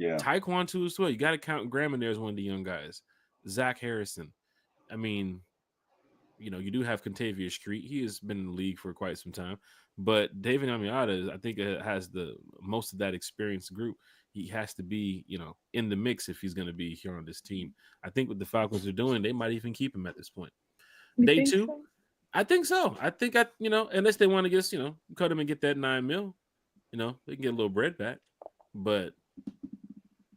B: Yeah.
A: Tyquan too as well. You got to count Graham in there as one of the young guys. Zach Harrison. I mean, you do have Contavious Street. He has been in the league for quite some time. But David Amiata, I think, has the most of that experienced group. He has to be, in the mix if he's going to be here on this team. I think what the Falcons are doing, they might even keep him at this point.
C: You
A: Day
C: think
A: 2,
C: so?
A: I think so. I think unless they want to just, cut him and get that $9 million, they can get a little bread back. But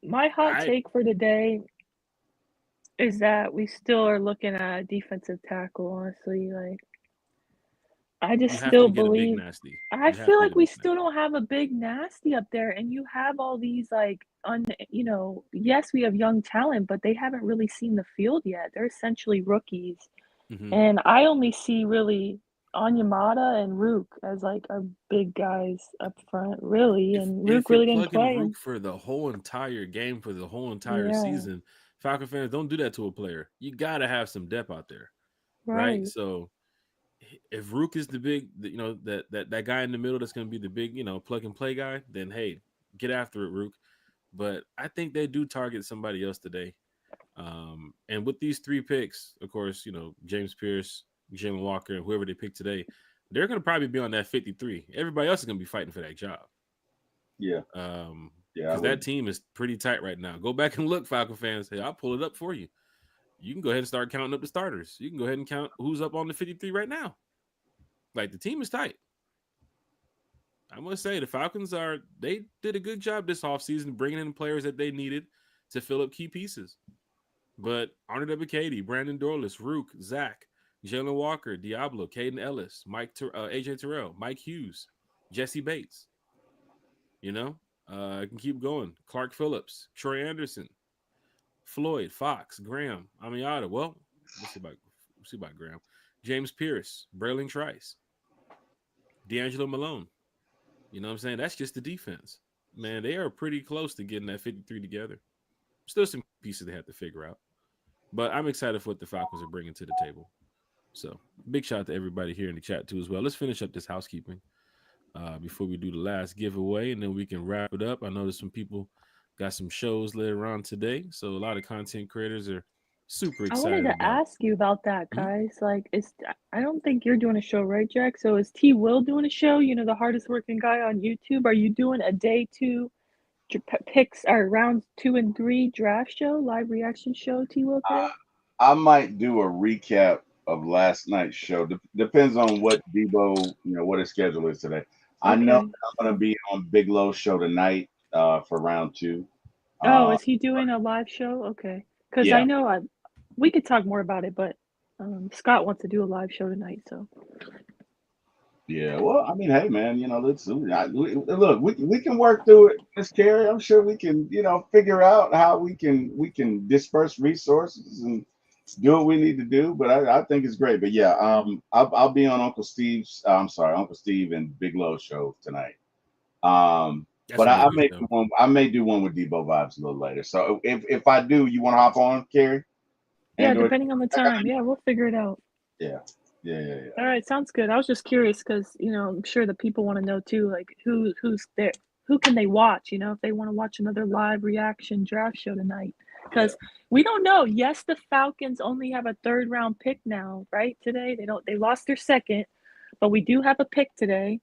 C: My hot take for today is that we still are looking at a defensive tackle, honestly. Like, I just still believe. I feel like we still don't have a big nasty up there, and you have all these yes, we have young talent, but they haven't really seen the field yet. They're essentially rookies, and I only see really Onyemata and Rook as like our big guys up front, really. And Rook really didn't play.
A: Rook for the whole entire game, for the whole entire season. Falcon fans, don't do that to a player. You gotta have some depth out there, right? So if Rook is the big, that guy in the middle that's going to be the big, plug and play guy, then hey, get after it, Rook. But I think they do target somebody else today. And with these 3 picks, of course, James Pierce, Jalen Walker, and whoever they pick today, they're going to probably be on that 53. Everybody else is going to be fighting for that job.
B: Yeah.
A: Because that team is pretty tight right now. Go back and look, Falcon fans. Hey, I'll pull it up for you. You can go ahead and start counting up the starters. You can go ahead and count who's up on the 53 right now. Like, the team is tight. I must say, the Falcons they did a good job this offseason bringing in players that they needed to fill up key pieces. But Arnold Ebiketie, Brandon Dorless, Rook, Zach, Jalen Walker, Diablo, Caden Ellis, AJ Terrell, Mike Hughes, Jesse Bates. I can keep going. Clark Phillips, Troy Anderson, Floyd, Fox, Graham, Amiata. Well, we'll see about Graham. James Pierce, Braylon Trice, D'Angelo Malone. You know what I'm saying? That's just the defense. Man, they are pretty close to getting that 53 together. Still some pieces they have to figure out. But I'm excited for what the Falcons are bringing to the table. So, big shout out to everybody here in the chat, too, as well. Let's finish up this housekeeping before we do the last giveaway, and then we can wrap it up. I know there's some people got some shows later on today, so a lot of content creators are super excited.
C: I wanted to ask you about that, guys. Like, I don't think you're doing a show, right, Jack? So is T. Will doing a show? The hardest working guy on YouTube. Are you doing a day 2 picks or rounds 2 and 3 draft show, live reaction show, T. Will today?
B: I might do a recap of last night's show. Depends on what Debo, what his schedule is today. Okay. I know I'm going to be on Big Low's show tonight for round 2.
C: Is he doing a live show? Okay. Because I know we could talk more about it, but Scott wants to do a live show tonight, so.
B: Yeah, well, I mean, hey, man, let's look. We can work through it, Miss Carey. I'm sure we can, figure out how we can disperse resources and do what we need to do. But I think it's great. But yeah, I'll be on Uncle Steve and Big Low show tonight. But I may do one with Debo Vibes a little later. So if I do, you want to hop on, Carey?
C: Yeah, depending on the time. Yeah, we'll figure it out.
B: Yeah.
C: All right, sounds good. I was just curious because I'm sure the people want to know too, like who's there, who can they watch? If they want to watch another live reaction draft show tonight, because we don't know. Yes, the Falcons only have a 3rd round pick now, right? Today they lost their 2nd, but we do have a pick today,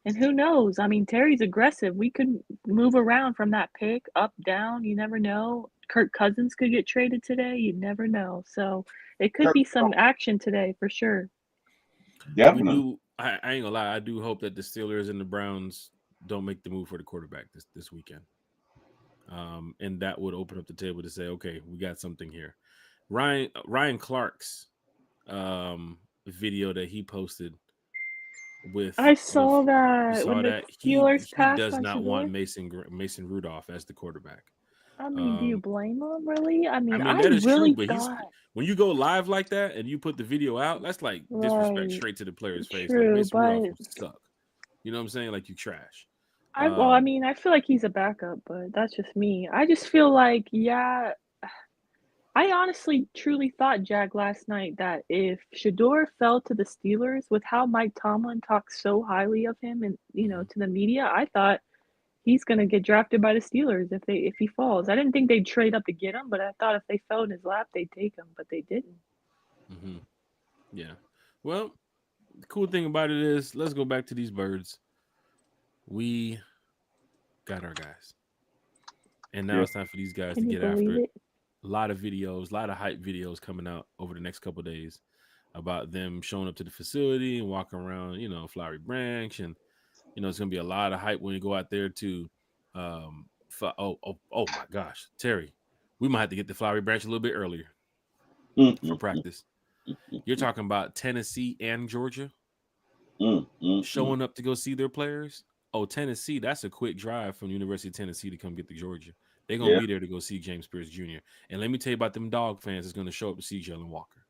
C: and who knows? I mean, Terry's aggressive. We could move around from that pick up, down. You never know. Kirk Cousins could get traded today. You never know. So it could be some action today for sure.
B: Definitely.
A: I ain't gonna lie. I do hope that the Steelers and the Browns don't make the move for the quarterback this weekend. And that would open up the table to say, okay, we got something here. Ryan Clark's video that he posted with.
C: I saw
A: You
C: that
A: saw
C: when the
A: that
C: Steelers
A: he
C: passed
A: does
C: on
A: not want
C: Shador.
A: Mason Rudolph as the quarterback.
C: I mean, do you blame him, really? I
A: I
C: mean,
A: mean
C: I
A: that is true,
C: really
A: but
C: thought,
A: when you go live like that and you put the video out, that's like disrespect
C: right,
A: straight to the player's face. Like
C: true,
A: Mason Rudolph,
C: but
A: you suck. You know what I'm saying? Like you trash.
C: I mean, I feel like he's a backup, but that's just me. I just feel like, yeah, I honestly truly thought, Jack, last night that if Shador fell to the Steelers with how Mike Tomlin talks so highly of him and, to the media, I thought he's gonna get drafted by the Steelers if he falls. I didn't think they'd trade up to get him, but I thought if they fell in his lap, they'd take him, but they didn't.
A: Yeah. Well, the cool thing about it is, let's go back to these birds. We got our guys, and now it's time for these guys
C: Can
A: to
C: you
A: get after
C: believe
A: it.
C: it?
A: A lot of videos, a lot of hype videos coming out over the next couple of days about them showing up to the facility and walking around, Flowery Branch, and it's gonna be a lot of hype when you go out there to. Oh my gosh, Terry, we might have to get the Flowery Branch a little bit earlier for practice. You're talking about Tennessee and Georgia showing up to go see their players. Oh, Tennessee, that's a quick drive from the University of Tennessee to come get to Georgia. They're going to be there to go see James Pierce Jr. And let me tell you about them dog fans that's going to show up to see Jalen Walker.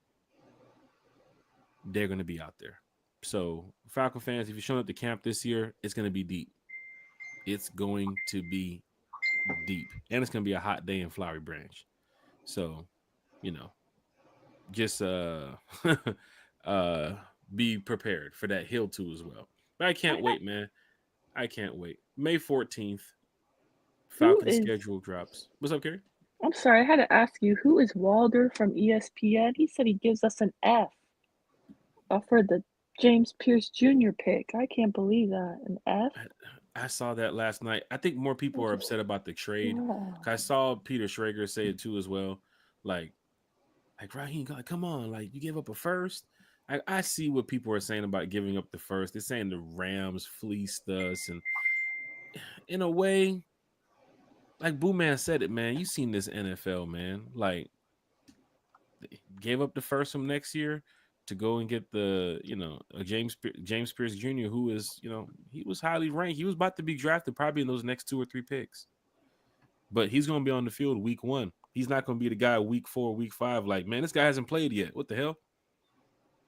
A: They're going to be out there. So, Falcon fans, if you're showing up to camp this year, it's going to be deep. It's going to be deep. And it's going to be a hot day in Flowery Branch. So, just be prepared for that hill too as well. But I can't wait, man. I can't wait. May 14th, Falcon schedule drops. What's up, Kerry?
C: I'm sorry, I had to ask you, who is Walder from ESPN? He said he gives us an F for the James Pierce Jr. pick. I can't believe that. An F?
A: I saw that last night. I think more people are upset about the trade.
C: Yeah.
A: I saw Peter Schrager say it too as well. Like Raheem, come on, like you gave up a first. I see what people are saying about giving up the first. They're saying the Rams fleeced us, and in a way, like Boo Man said it, man. You seen this NFL, man. Like, they gave up the first from next year to go and get the, James Pierce Jr., who is, he was highly ranked. He was about to be drafted probably in those next 2 or 3 picks. But he's going to be on the field week 1. He's not going to be the guy week 4, week 5. Like, man, this guy hasn't played yet. What the hell?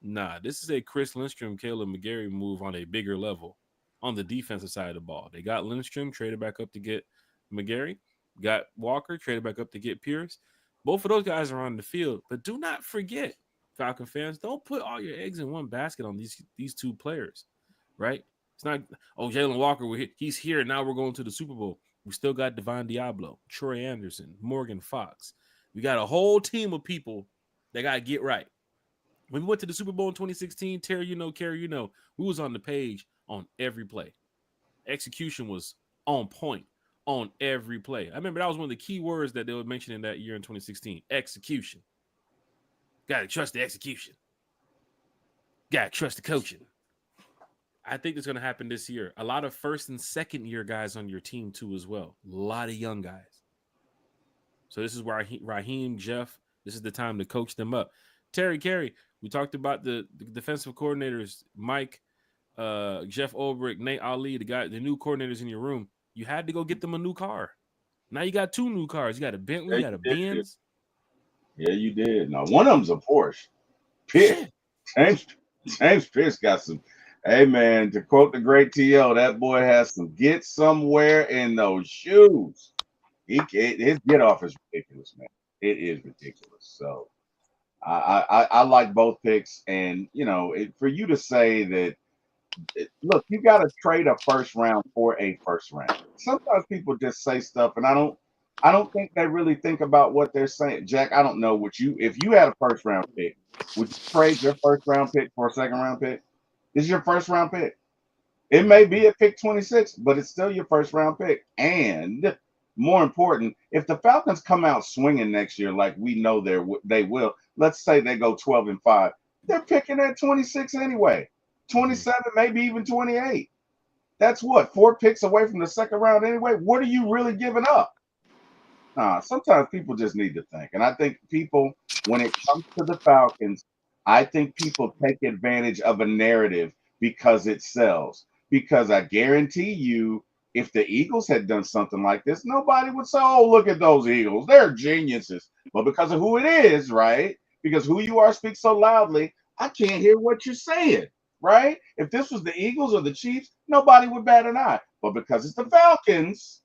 A: Nah, this is a Chris Lindstrom, Caleb McGarry move on a bigger level on the defensive side of the ball. They got Lindstrom, traded back up to get McGarry, got Walker, traded back up to get Pierce. Both of those guys are on the field. But do not forget, Falcon fans, don't put all your eggs in one basket on these 2 players, right? It's not, Jalen Walker, he's here, now we're going to the Super Bowl. We still got Devon Diablo, Troy Anderson, Morgan Fox. We got a whole team of people that got to get right. When we went to the Super Bowl in 2016, Terry, Kerry, we was on the page on every play. Execution was on point on every play. I remember that was one of the key words that they were mentioning that year in 2016. Execution. Got to trust the execution. Got to trust the coaching. I think it's going to happen this year. A lot of first and second year guys on your team too as well. A lot of young guys. So this is where Raheem, Jeff, this is the time to coach them up. Terry, Kerry, we talked about the defensive coordinators, Mike, Jeff Ulbrich, Nate Ali, the new coordinators in your room. You had to go get them a new car. Now you got 2 new cars. You got a Bentley, you got a Benz.
B: Yeah, you did. Now, one of them's a Porsche. Pierce. James Pierce got some. Hey, man, to quote the great T.O., that boy has some get somewhere in those shoes. His get off is ridiculous, man. It is ridiculous. So I like both picks. And, for you to say that, look, you got to trade a first round for a first round. Sometimes people just say stuff, and I don't think they really think about what they're saying. Jack, I don't know if you had a first round pick, would you trade your first round pick for a second round pick? This is your first round pick. It may be at pick 26, but it's still your first round pick. And more important, if the Falcons come out swinging next year, like we know they will, let's say they go 12-5, they're picking at 26 anyway. 27, maybe even 28. That's what, 4 picks away from the second round anyway. What are you really giving up? Sometimes people just need to think. And I think people, when it comes to the Falcons, I think people take advantage of a narrative because it sells. Because I guarantee you, if the Eagles had done something like this, nobody would say, "Oh, look at those Eagles. They're geniuses." But because of who it is, right? Because who you are speaks so loudly, I can't hear what you're saying, right? If this was the Eagles or the Chiefs, nobody would bat an eye. But because it's the Falcons,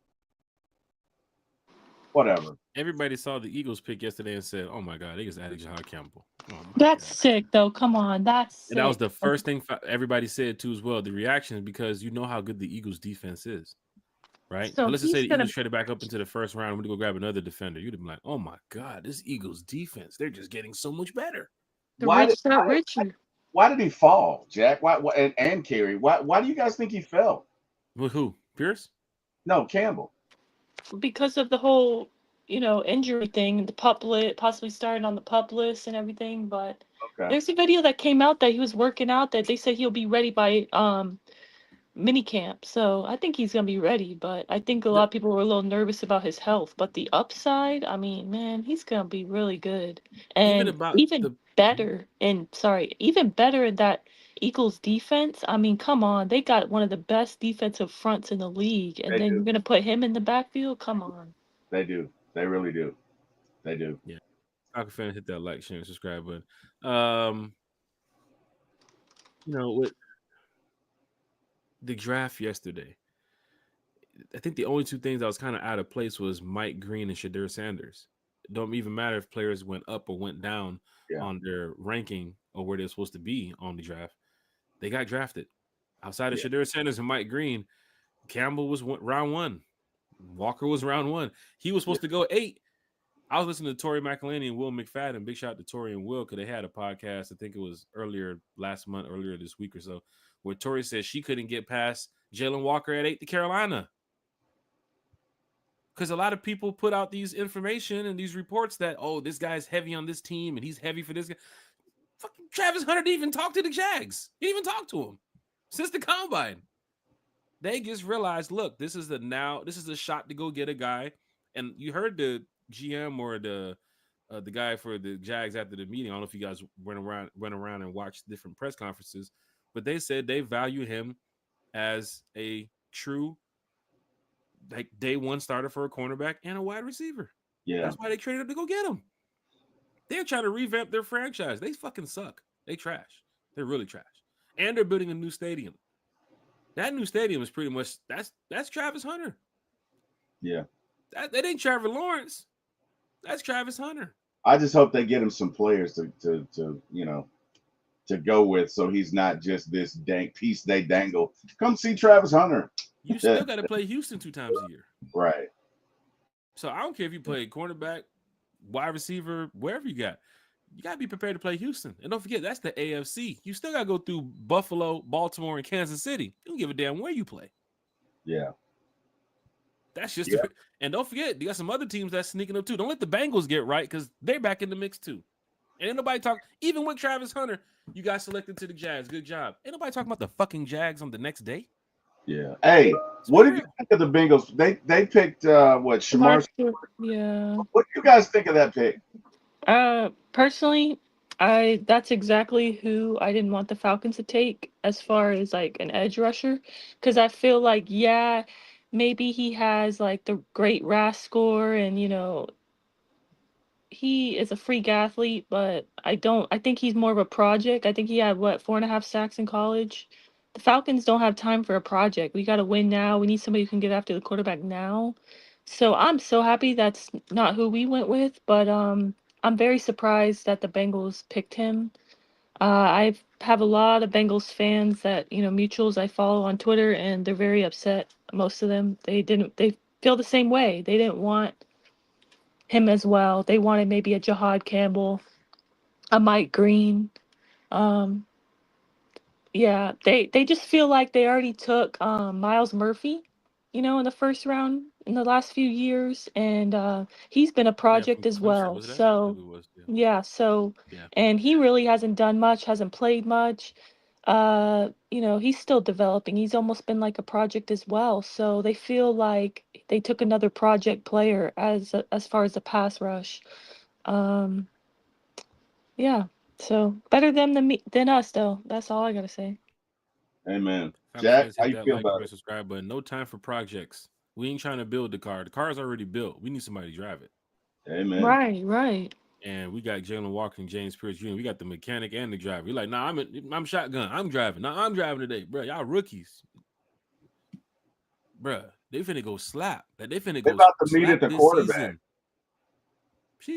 B: whatever.
A: Everybody saw the Eagles pick yesterday and said, "Oh my God, they just added Jahad Campbell." Oh my
C: That's
A: God.
C: sick, though. Come on, that's sick.
A: And that was the first thing everybody said too as well. The reaction is because you know how good the Eagles defense is, right?
C: So
A: But let's just say
C: he's
A: the
C: gonna.
A: Eagles traded back up into the first round. I'm going to go grab another defender. You'd have been like, "Oh my God, this Eagles defense, they're just getting so much better."
C: The
B: Why
C: rich
B: did
C: got richer.
B: why did he fall, Jack? Why and Kerry? Why do you guys think he fell?
A: With who? Pierce?
B: No, Campbell.
C: Because of the whole, injury thing, the possibly starting on the pup list and everything. But
B: Okay.
C: there's a video that came out that he was working out that they said he'll be ready by mini camp. So I think he's gonna be ready. But I think a lot of people were a little nervous about his health. But the upside, I mean, man, he's gonna be really good
A: Even
C: and
A: about
C: even
A: the
C: better. And sorry, even better in that Eagles defense. I mean, come on, they got one of the best defensive fronts in the league, and
B: They
C: then
B: do.
C: you're gonna put him in the backfield? Come on.
B: They do. They really do. They do.
A: yeah, Falcon fan, hit that like, share, and subscribe button. With the draft yesterday, I think the only two things that was kind of out of place was Mike Green and Shadur Sanders. It don't even matter if players went up or went down on their ranking or where they're supposed to be on the draft. They got drafted. Outside of Shadur Sanders and Mike Green, Campbell was round 1. Walker was round 1. He was supposed to go 8. I was listening to Tori McElhaney and Will McFadden. Big shout out to Tori and Will because they had a podcast. I think it was earlier this week or so, where Tori said she couldn't get past Jalen Walker at 8 to Carolina. Because a lot of people put out these information and these reports that, oh, this guy's heavy on this team and he's heavy for this guy. Fucking Travis Hunter didn't even talk to the Jags. He didn't even talk to him since the combine. They just realized, look, this is a shot to go get a guy. And you heard the GM or the guy for the Jags after the meeting. I don't know if you guys went around and watched different press conferences, but they said they value him as a true day one starter for a cornerback and a wide receiver.
B: Yeah.
A: That's why they traded him to go get him. They're trying to revamp their franchise. They fucking suck. They trash. They're really trash. And they're building a new stadium. That new stadium is pretty much that's Travis Hunter.
B: Yeah.
A: That ain't Trevor Lawrence. That's Travis Hunter.
B: I just hope they get him some players to go with, so he's not just this dank piece they dangle. Come see Travis Hunter.
A: You still got to play Houston 2 times a year.
B: Right.
A: So I don't care if you play cornerback, wide receiver, wherever you got. You got to be prepared to play Houston. And don't forget, that's the AFC. You still got to go through Buffalo, Baltimore, and Kansas City. You don't give a damn where you play.
B: Yeah.
A: That's just and don't forget, you got some other teams that's sneaking up too. Don't let the Bengals get right because they're back in the mix too. And ain't nobody talk. Even with Travis Hunter, you got selected to the Jags. Good job. Ain't nobody talking about the fucking Jags on the next day.
B: Yeah. Hey, what did you think of the Bengals? They picked Shamar?
C: Yeah.
B: What do you guys think of that pick?
C: Personally, that's exactly who I didn't want the Falcons to take as far as like an edge rusher, because I feel like maybe he has like the great RAS score and he is a freak athlete, but I think he's more of a project. I think he had 4.5 sacks in college. The Falcons don't have time for a project. We got to win now. We need somebody who can get after the quarterback now. So I'm so happy that's not who we went with, but I'm very surprised that the Bengals picked him. I have a lot of Bengals fans that, mutuals I follow on Twitter, and they're very upset. Most of them, they feel the same way. They didn't want him as well. They wanted maybe a Jahad Campbell, a Mike Green. They just feel like they already took Miles Murphy, in the first round in the last few years, and he's been a project as
A: Clemson,
C: well. So and he really hasn't done much, hasn't played much. He's still developing. He's almost been like a project as well. So they feel like they took another project player as far as the pass rush. Yeah. So better them than us, though. That's all I gotta say.
B: Amen.
A: Falcons
B: Jack,
A: fans,
B: how
A: hit
B: you
A: that
B: feel
A: like
B: about
A: and
B: it?
A: subscribe button. No time for projects. We ain't trying to build the car. The car's already built. We need somebody to drive it.
B: Amen.
C: Right.
A: And we got Jalen Walker and James Pierce Jr. We got the mechanic and the driver. You're like, nah, I'm shotgun. I'm driving. Nah, I'm driving today, bro. Y'all rookies, bro. They finna go slap. Like, they finna
B: They
A: go
B: about to meet
A: slap
B: at the
A: this
B: quarterback.
A: season.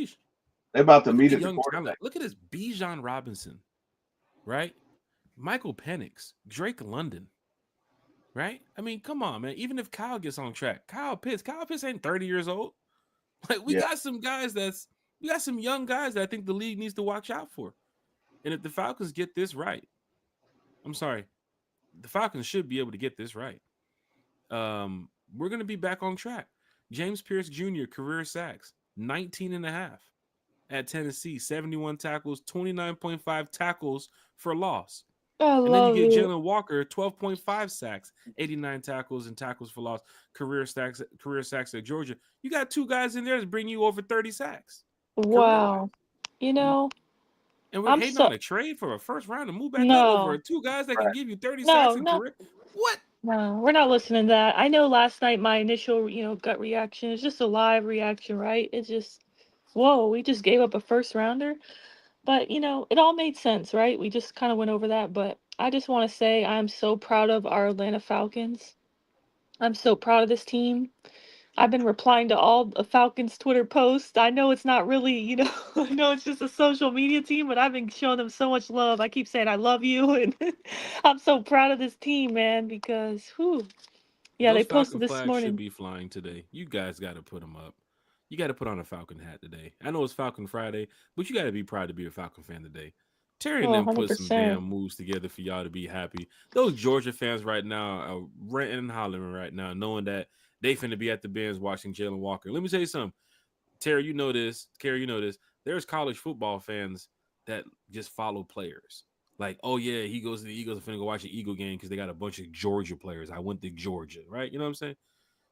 A: Sheesh.
B: They about to
A: Look at
B: meet
A: the
B: at the
A: young
B: quarterback.
A: talent. Look at this Bijan Robinson, right? Michael Penix, Drake London, right? I mean, come on, man. Even if Kyle gets on track, Kyle Pitts ain't 30 years old. Like, we
B: Yeah.
A: got some guys we got some young guys that I think the league needs to watch out for. And if the Falcons get this right, I'm sorry, the Falcons should be able to get this right. We're going to be back on track. James Pierce Jr., career sacks, 19 and a half at Tennessee, 71 tackles, 29.5 tackles for loss.
C: I
A: And then you
C: love
A: get
C: it.
A: Jalen Walker, 12.5 sacks, 89 tackles and tackles for loss, career sacks at Georgia. You got two guys in there that bring you over 30 sacks.
C: Wow. You know,
A: And we're
C: I'm
A: hating
C: so
A: on a trade for a first round to move back up over
C: no,
A: two guys that can
B: Right.
A: give you 30
C: no,
A: sacks in
C: no,
A: career. What?
C: no. We're not listening to that. I know last night my initial, gut reaction is just a live reaction, right? It's just, whoa, we just gave up a first rounder. But, it all made sense, right? We just kind of went over that. But I just want to say I'm so proud of our Atlanta Falcons. I'm so proud of this team. I've been replying to all the Falcons Twitter posts. I know it's not really, I know it's just a social media team, but I've been showing them so much love. I keep saying I love you, and I'm so proud of this team, man, because yeah, they
A: Those Falcon
C: posted this
A: flags should
C: morning.
A: be flying today. You guys got to put them up. You got to put on a Falcon hat today. I know it's Falcon Friday, but you got to be proud to be a Falcon fan today. Terry and
C: Oh,
A: them put some
C: 100%.
A: damn moves together for y'all to be happy. Those Georgia fans right now are ranting and hollering right now, knowing that they finna be at the bins watching Jalen Walker. Let me tell you something. Terry, you know this. Kerry, you know this. There's college football fans that just follow players. Like, oh yeah, he goes to the Eagles. I'm finna go watch an Eagle game because they got a bunch of Georgia players. I went to Georgia, right? You know what I'm saying?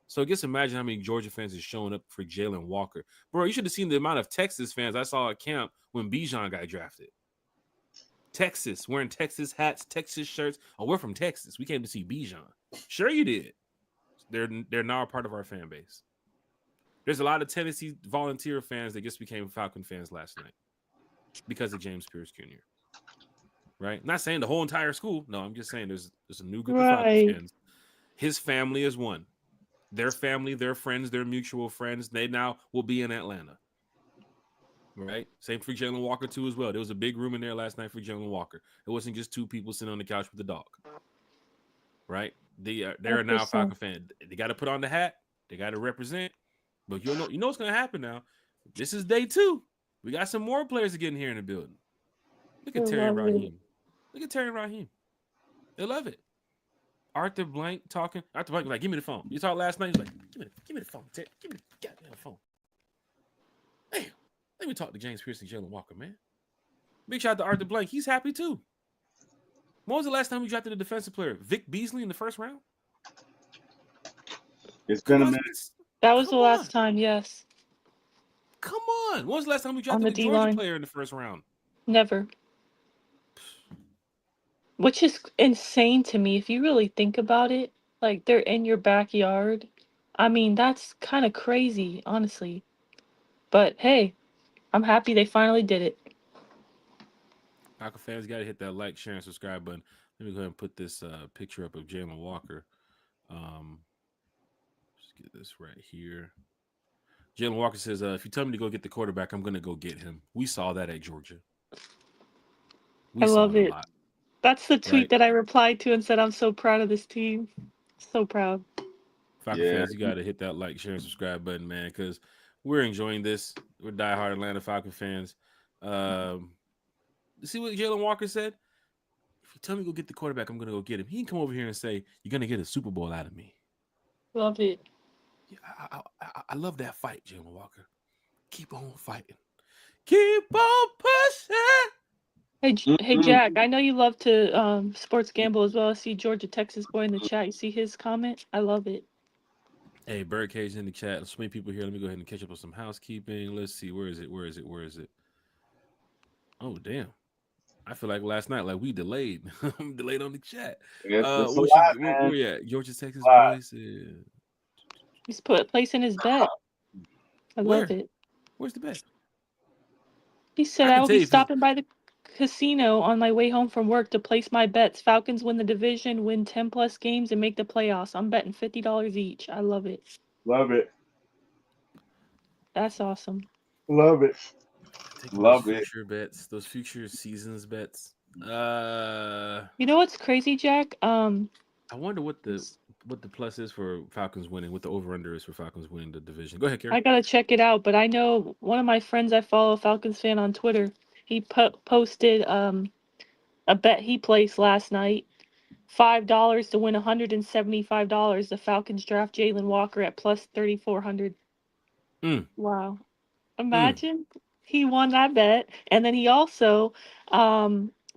A: So just imagine how many Georgia fans is showing up for Jalen Walker. Bro, you should have seen the amount of Texas fans I saw at camp when Bijan got drafted. Texas, wearing Texas hats, Texas shirts. Oh, we're from Texas. We came to see Bijan. Sure you did. They're now a part of our fan base. There's a lot of Tennessee volunteer fans that just became Falcon fans last night because of James Pierce Jr. Right? Not saying the whole entire school. No, I'm just saying there's a new group of Falcon
C: Right.
A: fans. His family is one. Their family, their friends, their mutual friends, they now will be in Atlanta. Right? Same for Jalen Walker, too, as well. There was a big room in there last night for Jalen Walker. It wasn't just two people sitting on the couch with a dog. Right? They're now a
C: 100%.
A: Falcon fan. They got to put on the hat. They got to represent. But you know what's going to happen now. This is day 2. We got some more players getting here in the building. Look at
C: I
A: Terry and
C: love it.
A: Raheem. Look at Terry and Raheem. They love it. Arthur Blank talking. Arthur Blank was like, give me the phone. You talked last night. He's like, give me the phone, Terry. Give me the goddamn phone. Damn. Let me talk to James Pierce and Jalen Walker, man. Big shout out to Arthur Blank. He's happy too. When was the last time we drafted a defensive player? Vic Beasley in the first round?
B: It's been a minute.
C: That was
A: Come
C: the last
A: on.
C: time, yes.
A: Come on. When was the last time we
C: On
A: drafted
C: the
A: a Georgia
C: D-line.
A: player in the first round?
C: Never. Which is insane to me if you really think about it. Like, they're in your backyard. I mean, that's kind of crazy, honestly. But hey, I'm happy they finally did it.
A: Falcon fans got to hit that like, share, and subscribe button. Let me go ahead and put this picture up of Jalen Walker. Let's get this right here. Jalen Walker says, if you tell me to go get the quarterback, I'm going to go get him. We saw that at Georgia.
C: I love it.
A: A lot.
C: That's the tweet
A: Right.
C: that I replied to and said, I'm so proud of this team. So proud.
A: Falcon fans, you got to hit that like, share, and subscribe button, man, because we're enjoying this. We're diehard Atlanta Falcon fans. See what Jalen Walker said? If you tell me to go get the quarterback, I'm going to go get him. He can come over here and say, you're going to get a Super Bowl out of me.
C: Love it.
A: Yeah, I love that fight, Jalen Walker. Keep on fighting. Keep on pushing.
C: Hey, Jack, I know you love to sports gamble as well. I see Georgia Texas boy in the chat. You see his comment? I love it.
A: Hey, Birdcage in the chat. There's so many people here. Let me go ahead and catch up on some housekeeping. Let's see. Where is it? Oh, damn. I feel like last night, like we delayed. I'm delayed on the chat.
B: It's a
A: What
B: lot,
A: you,
B: man.
A: where you at? Georgia, Texas
B: Lot.
A: boys.
C: He's placing his bet. I love
A: Where?
C: it.
A: Where's the bet?
C: He said,
A: I
C: I
A: can
C: will
A: tell
C: be
A: you if it's
C: stopping by the casino on my way home from work to place my bets. Falcons win the division, win 10 plus games, and make the playoffs. I'm betting $50 each. I love it.
B: Love it.
C: That's awesome.
B: Love it.
A: taking
B: Love
A: those
B: it.
A: future bets, those future seasons bets.
C: You know what's crazy, Jack?
A: I wonder what the plus is for Falcons winning, what the over under is for Falcons winning the division. Go ahead, Kerry.
C: I gotta check it out, but I know one of my friends I follow, Falcons fan on Twitter, he posted a bet he placed last night. $5 to win $175. The Falcons draft Jalen Walker at plus 3,400. Wow. Imagine he won that bet. And then he also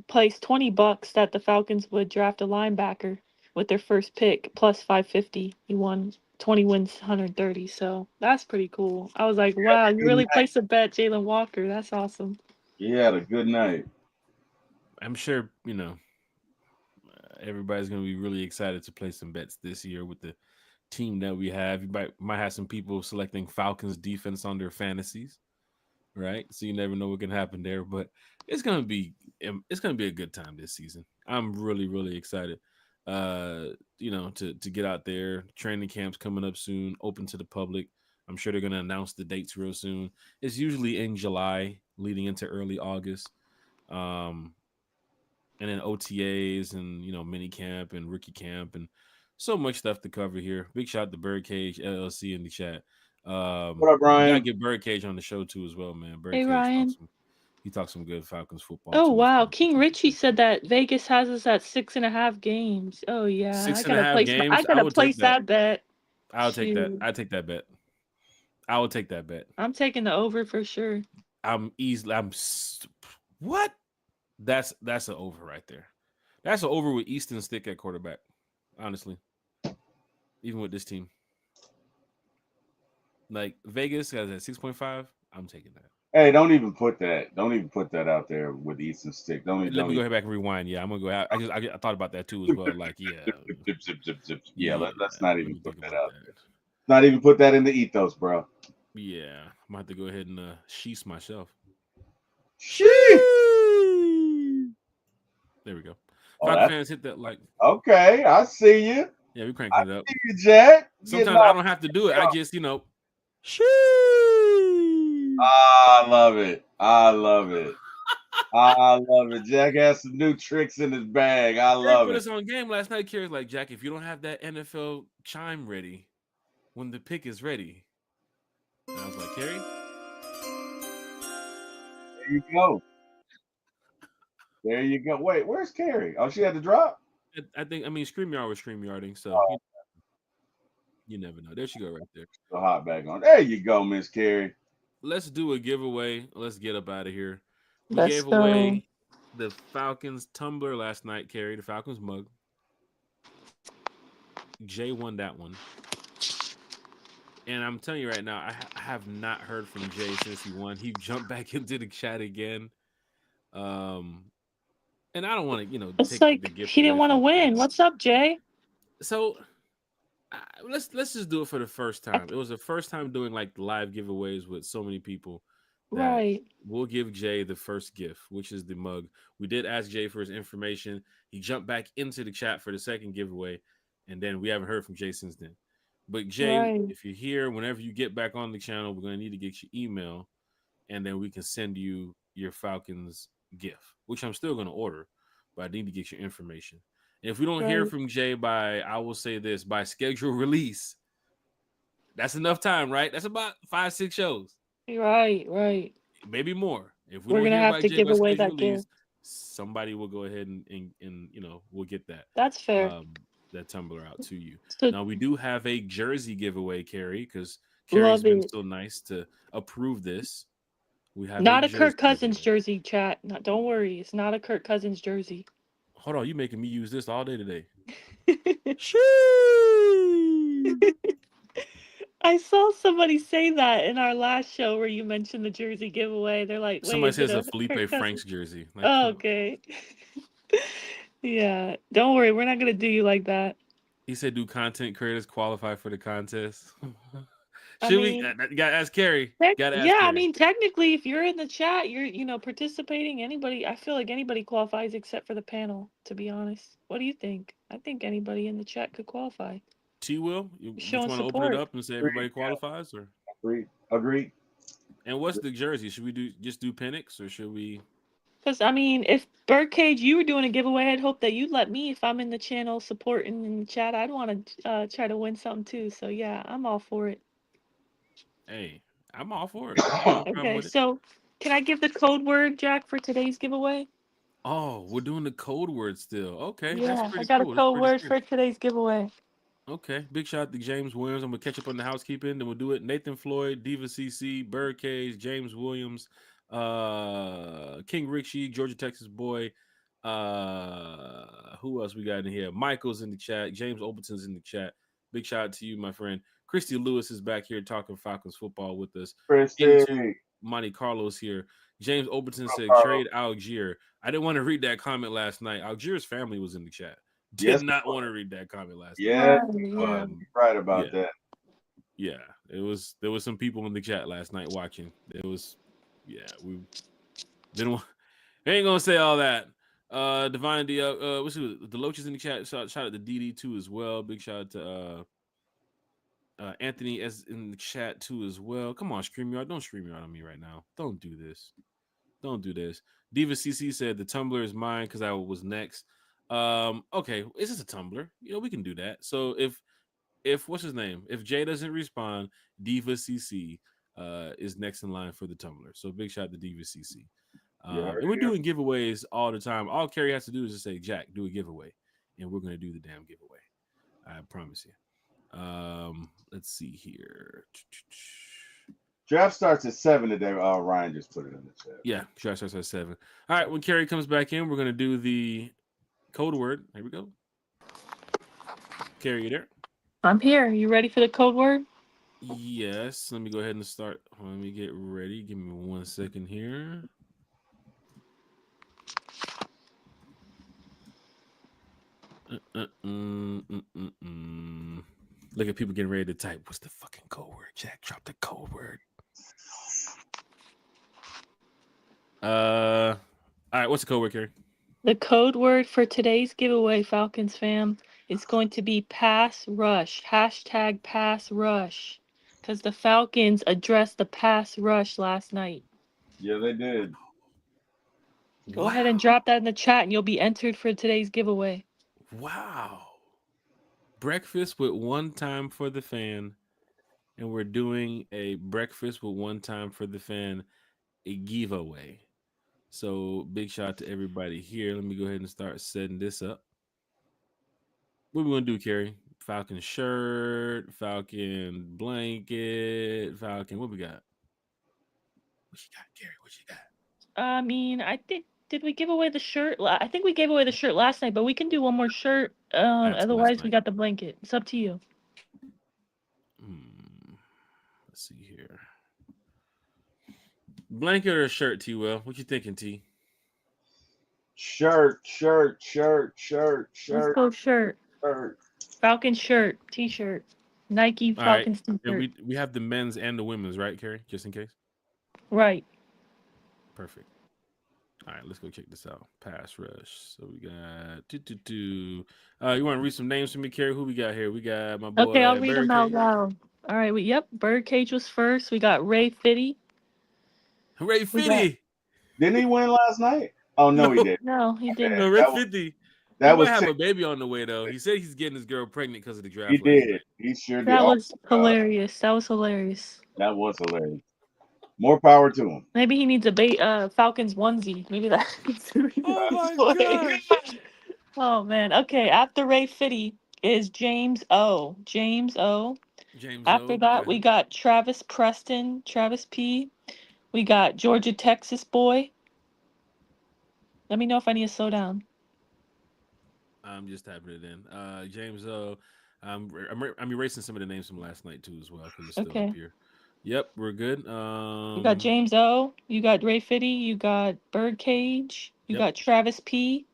C: placed $20 that the Falcons would draft a linebacker with their first pick plus 550. He won 20 wins, 130. So that's pretty cool. I was like, wow, you really placed a bet, Jalen Walker. That's awesome.
B: He had a good night.
A: I'm sure, everybody's going to be really excited to play some bets this year with the team that we have. You might have some people selecting Falcons defense on their fantasies, right? So you never know what can happen there, but it's going to be a good time this season. I'm really, really excited. To get out there. Training camp's coming up soon, open to the public. I'm sure they're going to announce the dates real soon. It's usually in July, leading into early August. And then OTAs and mini camp and rookie camp and so much stuff to cover here. Big shout out to Birdcage LLC in the chat.
B: What up, Ryan?
A: Gotta get Birdcage on the show too as well, man. Birdcage
C: Hey, Ryan.
A: he talks some good Falcons football.
C: Oh
A: too,
C: wow,
A: well.
C: King Richie said that Vegas has us at 6.5 games. Oh yeah,
A: 6.5 games.
C: I gotta place that bet.
A: I'll take that. I take that bet. I will take that bet.
C: I'm taking the over for sure.
A: What? That's an over right there. That's an over with Easton Stick at quarterback. Honestly, even with this team, like Vegas has at 6.5. I'm taking that.
B: Hey, don't even put that. Don't even put that out there with Easton Stick. Let me
A: go back and rewind. Yeah, I'm gonna go out. I thought about that too as well. Like, yeah,
B: zip. Yeah, let's not even put that out there. Not even put that in the ethos, bro.
A: Yeah, I'm gonna have to go ahead and sheath myself. There we go. Falcon fans hit that like.
B: Okay, I see you.
A: Yeah, we cranking it up.
B: I see you, Jack.
A: Sometimes I don't have to do it. I just,
B: I love it. I love it. Jack has some new tricks in his bag. I love
A: put
B: it.
A: us on game last night. Kerry's like, Jack, if you don't have that NFL chime ready when the pick is ready. And I was like, Kerry?
B: There you go. There you go. Wait, where's Kerry? Oh, she had to drop?
A: StreamYard was StreamYarding, so you never know. There she go right there.
B: The hot bag on. There you go, Miss Kerry.
A: Let's do a giveaway. Let's get up out of here. We
C: Let's
A: gave
C: go.
A: away the Falcons tumbler last night, Kerry, the Falcons mug. Jay won that one. And I'm telling you right now, I have not heard from Jay since he won. He jumped back into the chat again. And I don't want to,
C: It's
A: take
C: like
A: the gift
C: he didn't
A: away
C: want to
A: from
C: win.
A: Jay.
C: What's up, Jay?
A: So let's just do it for the first time. It was the first time doing like live giveaways with so many people.
C: Right.
A: We'll give Jay the first gift, which is the mug. We did ask Jay for his information. He jumped back into the chat for the second giveaway, and then we haven't heard from Jay since then. But Jay, if you're here, whenever you get back on the channel, we're going to need to get your email, and then we can send you your Falcons gift, which I'm still going to order, but I need to get your information. And if we don't hear from Jay by schedule release, that's enough time, right? That's about 5-6 shows.
C: Right.
A: Maybe more. If
C: we're gonna have to give away that gift,
A: somebody will go ahead and we'll get that.
C: That's fair.
A: That tumbler out to you.
C: So,
A: now we do have a jersey giveaway, Kerry, because Kerry's been so nice to approve this. We have
C: not a Kirk Cousins jersey, chat. No, don't worry, it's not a Kirk Cousins jersey.
A: Hold on, you making me use this all day today.
C: I saw somebody say that in our last show where you mentioned the jersey giveaway. They're like, "Wait,
A: Somebody
C: is it
A: says a
C: a
A: Felipe
C: Kirk Cousins?"
A: Franks jersey. Like,
C: Oh,
A: come on.
C: okay. Yeah, don't worry, we're not gonna do you like that.
A: He said, "Do content creators qualify for the contest?"
C: I
A: Should we?
C: mean,
A: You gotta ask Carrie. Gotta ask
C: yeah, I
A: Carrie.
C: mean, technically, if you're in the chat, you're participating. Anybody, I feel like anybody qualifies except for the panel. To be honest, what do you think? I think anybody in the chat could qualify.
A: T Will, you just
C: Showing
A: want to open it
C: support.
A: up and say everybody qualifies, or?
B: Agreed.
A: And what's the jersey? Should we just do Penix, or should we?
C: Because I mean, if Birdcage, you were doing a giveaway, I'd hope that you'd let me, if I'm in the channel supporting in the chat, I'd want to try to win something too. So yeah, I'm all for it.
A: Hey, I'm all for it. I ain't got no problem
C: Okay,
A: with it.
C: so can I give the code word, Jack, for today's giveaway?
A: Oh, we're doing the code word still. Okay, that's
C: Yeah, I
A: pretty
C: got a
A: cool. That's
C: code
A: pretty
C: word
A: sick.
C: for today's giveaway.
A: Okay, big shout out to James Williams. I'm gonna catch up on the housekeeping. Then we'll do it. Nathan Floyd, Diva CC, Birdcage, James Williams, King Richie, Georgia Texas boy. Who else we got in here? Michael's in the chat. James Overton's in the chat. Big shout out to you, my friend. Christy Lewis is back here talking Falcons football with us.
B: Christy.
A: 82 Monte Carlos here. James Overton said trade Algier. I didn't want to read that comment last night. Algier's family was in the chat. Did not want to read that comment last night.
B: Yeah,
C: Yeah.
B: right about that.
A: Yeah, there was some people in the chat last night watching. It was, yeah, we didn't want. I ain't gonna say all that. Divine D, what's it? The Loaches in the chat. Shout out to DD too as well. Big shout out to Anthony S in the chat too as well. Come on, StreamYard, don't StreamYard on me right now. Don't do this. Don't do this. Diva CC said the Tumblr is mine because I was next. Okay, it's just a Tumblr. You know, we can do that. So if what's his name? If Jay doesn't respond, Diva CC is next in line for the Tumblr. So big shout out to Diva CC. And we're doing giveaways all the time. All Carrie has to do is just say, Jack, do a giveaway. And we're gonna do the damn giveaway. I promise you. Let's see here.
B: Draft starts at 7 today. Ryan just put it in the chat.
A: Yeah, draft starts at 7. All right, when Carrie comes back in, we're gonna do the code word. Here we go. Carrie, you there?
C: I'm here. You ready for the code word?
A: Yes. Let me go ahead and start. Let me get ready. Give me 1 second here. Look at people getting ready to type. What's the fucking code word? Jack, drop the code word. All right, what's the code word, Carrie?
C: The code word for today's giveaway, Falcons fam, is going to be pass rush. Hashtag pass rush. Because the Falcons addressed the pass rush last night.
B: Yeah, they did.
C: Go ahead and drop that in the chat and you'll be entered for today's giveaway.
A: Wow. Breakfast with One Time for the Fan. And we're doing a breakfast with One Time for the Fan, a giveaway. So big shout out to everybody here. Let me go ahead and start setting this up. What we gonna do, Carrie? Falcon shirt, Falcon blanket, Falcon. What we got? What you got, Carrie? What you got?
C: I mean, I think, did we give away the shirt? I think we gave away the shirt last night, but we can do one more shirt. Otherwise, we got the blanket. It's up to you.
A: Let's see here. Blanket or shirt, T. Will? What you thinking, T?
B: Shirt.
C: Let's go shirt. Falcon shirt, T-shirt, Nike Falcons
A: T-shirt.
C: And
A: we have the men's and the women's, right, Carrie? Just in case.
C: Right.
A: Perfect. All right, let's go check this out. Pass rush. So we got you want to read some names for me, Carrie? Who we got here? We got my boy.
C: Okay, I'll read them out loud. All right. Birdcage was first. We got Ray Fitty.
A: Ray Fitty.
B: Didn't he win last night? Oh no, he didn't.
C: No, he didn't.
A: No, Ray Fitty.
B: That
A: he
B: was
A: might have a baby on the way though. He said he's getting his girl pregnant because of the draft.
B: He did. He sure did.
C: That was hilarious. That was hilarious.
B: More power to him.
C: Maybe he needs a Falcons onesie. Maybe that.
A: Oh my god.
C: Oh man. Okay. After Ray Fitty is James O. After that, we got Travis Preston, Travis P. We got Georgia Texas boy. Let me know if I need to slow down.
A: I'm just typing it in. James O. I'm erasing some of the names from last night too as well because it's still
C: Okay.
A: up here. Yep, we're good.
C: You got James O. You got Ray Fitty. You got Birdcage. You
A: Yep.
C: got Travis P.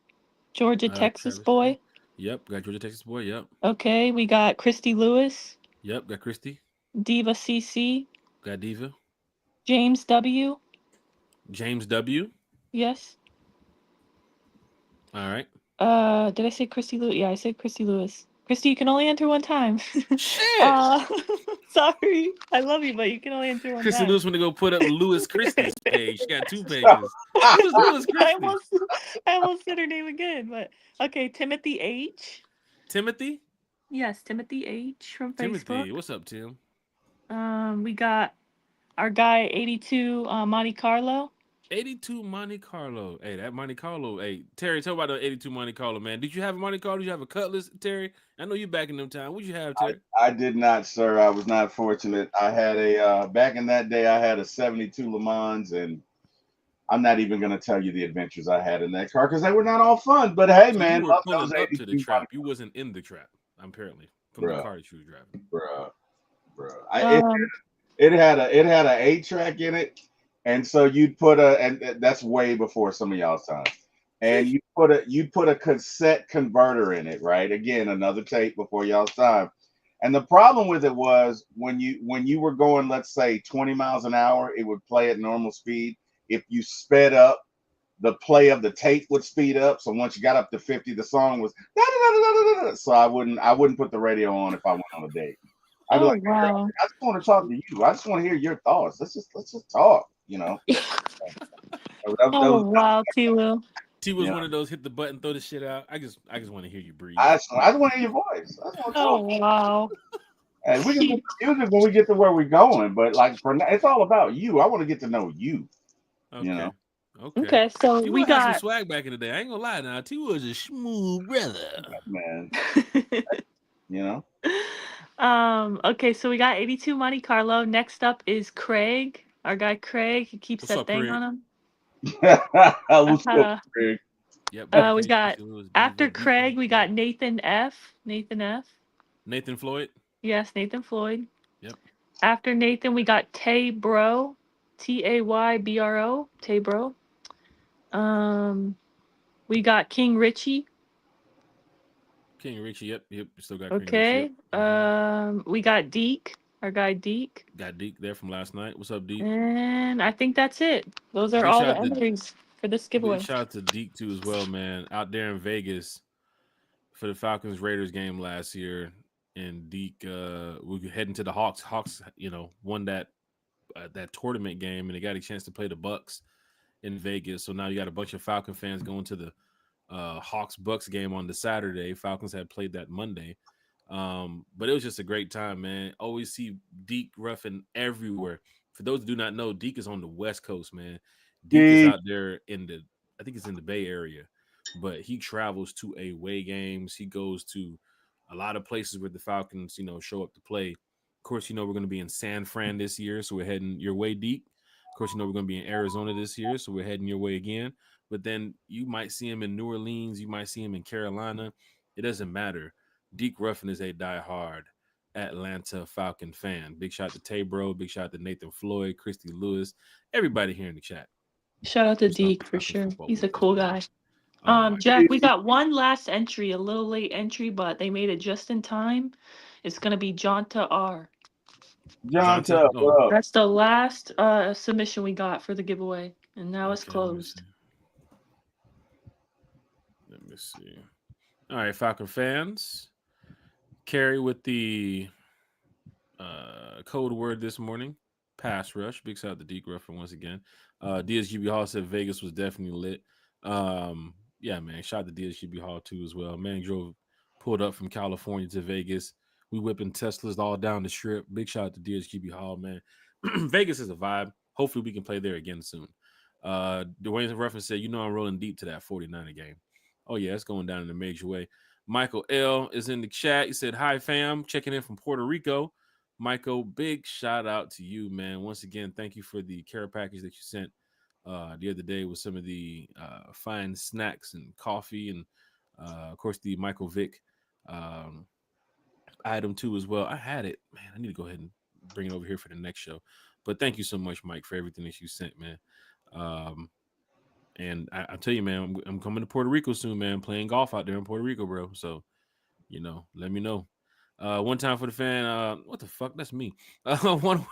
C: Georgia, Texas
A: Travis P.
C: boy.
A: Yep, got Georgia Texas boy. Yep.
C: Okay, we got Christy Lewis.
A: Yep, got Christy.
C: Diva CC.
A: Got Diva.
C: James W.
A: James W.
C: Yes.
A: All right.
C: Did I say Christy Lewis? Yeah, I said Christy Lewis. Christy, you can only enter one time.
A: Shit.
C: Sorry. I love you, but you can only enter one
A: Christy
C: time.
A: Lewis want to go put up Lewis Christie's page. She got 2 pages. Who's Lewis
C: I
A: Christie?
C: almost said her name again, but okay, Timothy H.
A: Timothy?
C: Yes, Timothy H from Facebook.
A: Timothy. What's up, Tim?
C: We got our guy 82 Monte Carlo.
A: 82 Monte Carlo. Hey, that Monte Carlo. Hey, Terry, tell about the 82 Monte Carlo, man. Did you have a Monte Carlo? Did you have a Cutlass, Terry? I know you back in them time. What'd you have, Terry?
B: I did not, sir. I was not fortunate. I had a back in that day. I had a '72 Le Mans, and I'm not even going to tell you the adventures I had in that car because they were not all fun. But hey,
A: So
B: man,
A: you were
B: love
A: pulling
B: those
A: up to the
B: 82
A: trap. You wasn't in the trap, apparently, from the
B: Bruh.
A: car that you was driving.
B: Bruh. It had a 8-track in it, and so you'd put and that's way before some of y'all's time. And you put a cassette converter in it, right? Again, another tape before y'all's time. And the problem with it was when you were going, let's say 20 miles an hour, it would play at normal speed. If you sped up, the play of the tape would speed up. So once you got up to 50, the song was so I wouldn't put the radio on if I went on a date. I'd be like, hey, girl,
C: Wow.
B: I just want to talk to you. I just want to hear your thoughts. Let's just talk, you know.
C: Oh wow, T Will.
A: T was
B: Yeah.
A: one of those hit the button, throw the shit out. I just want to hear you breathe.
B: I just want to hear your voice. I just want to
C: Oh
B: talk.
C: wow.
B: And we can do music when we get to where we're going, but like for now, it's all about you. I want to get to know you.
A: Okay.
B: You know.
C: Okay, so
A: T
C: we
A: Will had some
C: got
A: swag back in the day. I ain't gonna lie now. T was a smooth brother.
B: Man. You know.
C: Okay, so we got 82 Monte Carlo. Next up is Craig. Our guy Craig. He keeps
A: What's
C: that
A: up,
C: thing
A: Craig?
C: on him.
B: What's up, Craig?
A: Yep.
C: We got after Craig, we got Nathan F.
A: Nathan Floyd.
C: Yes, Nathan Floyd.
A: Yep.
C: After Nathan, we got Tay Bro. Taybro. Tay Bro. We got King Richie.
A: King Richie. Yep. Still got
C: Okay.
A: King Richie.
C: We got Deke. Our guy Deke.
A: Got Deke there from last night. What's up, Deke?
C: And I think that's it. Those are
A: Big
C: all the
A: shout out to-
C: entries for this giveaway.
A: Big shout out to Deke too as well, man. Out there in Vegas for the Falcons Raiders game last year, and Deke, we were heading to the Hawks. Hawks, won that tournament game, and they got a chance to play the Bucks in Vegas. So now you got a bunch of Falcon fans going to the Hawks Bucks game on the Saturday. Falcons had played that Monday. But it was just a great time, man. Always see Deke Ruffin everywhere. For those who do not know, Deke is on the West Coast, man. Deke is out there I think it's in the Bay Area, but he travels to away games. He goes to a lot of places where the Falcons, show up to play. Of course, we're going to be in San Fran this year, so we're heading your way, Deke. Of course, we're going to be in Arizona this year, so we're heading your way again. But then you might see him in New Orleans. You might see him in Carolina. It doesn't matter. Deke Ruffin is a diehard Atlanta Falcon fan. Big shout to Tay Bro. Big shout to Nathan Floyd, Christy Lewis, everybody here in the chat.
C: Shout out to Deke for sure. He's a cool guy. Jack, we got one last entry, a little late entry, but they made it just in time. It's gonna be Jonta R.
B: Jonta,
C: that's the last submission we got for the giveaway, and now it's closed.
A: Let me see. All right, Falcon fans. Carrie with the code word this morning, pass rush. Big shout out to Deke Ruffin once again. DSGB Hall said Vegas was definitely lit. Yeah, man. Shout out to DSGB Hall too as well. Man pulled up from California to Vegas. We whipping Teslas all down the strip. Big shout out to DSGB Hall, man. Vegas is a vibe. Hopefully we can play there again soon. Dwayne Ruffin said, I'm rolling deep to that 49er game. Oh, yeah, it's going down in a major way. Michael L. is in the chat. He said, hi, fam. Checking in from Puerto Rico. Michael, big shout out to you, man. Once again, thank you for the care package that you sent the other day with some of the fine snacks and coffee and, of course, the Michael Vick item too as well. I had it, man. I need to go ahead and bring it over here for the next show. But thank you so much, Mike, for everything that you sent, man. Um, and I tell you, man, I'm coming to Puerto Rico soon, man. Playing golf out there in Puerto Rico, bro. So, let me know. One time for the fan. What the fuck? That's me. One.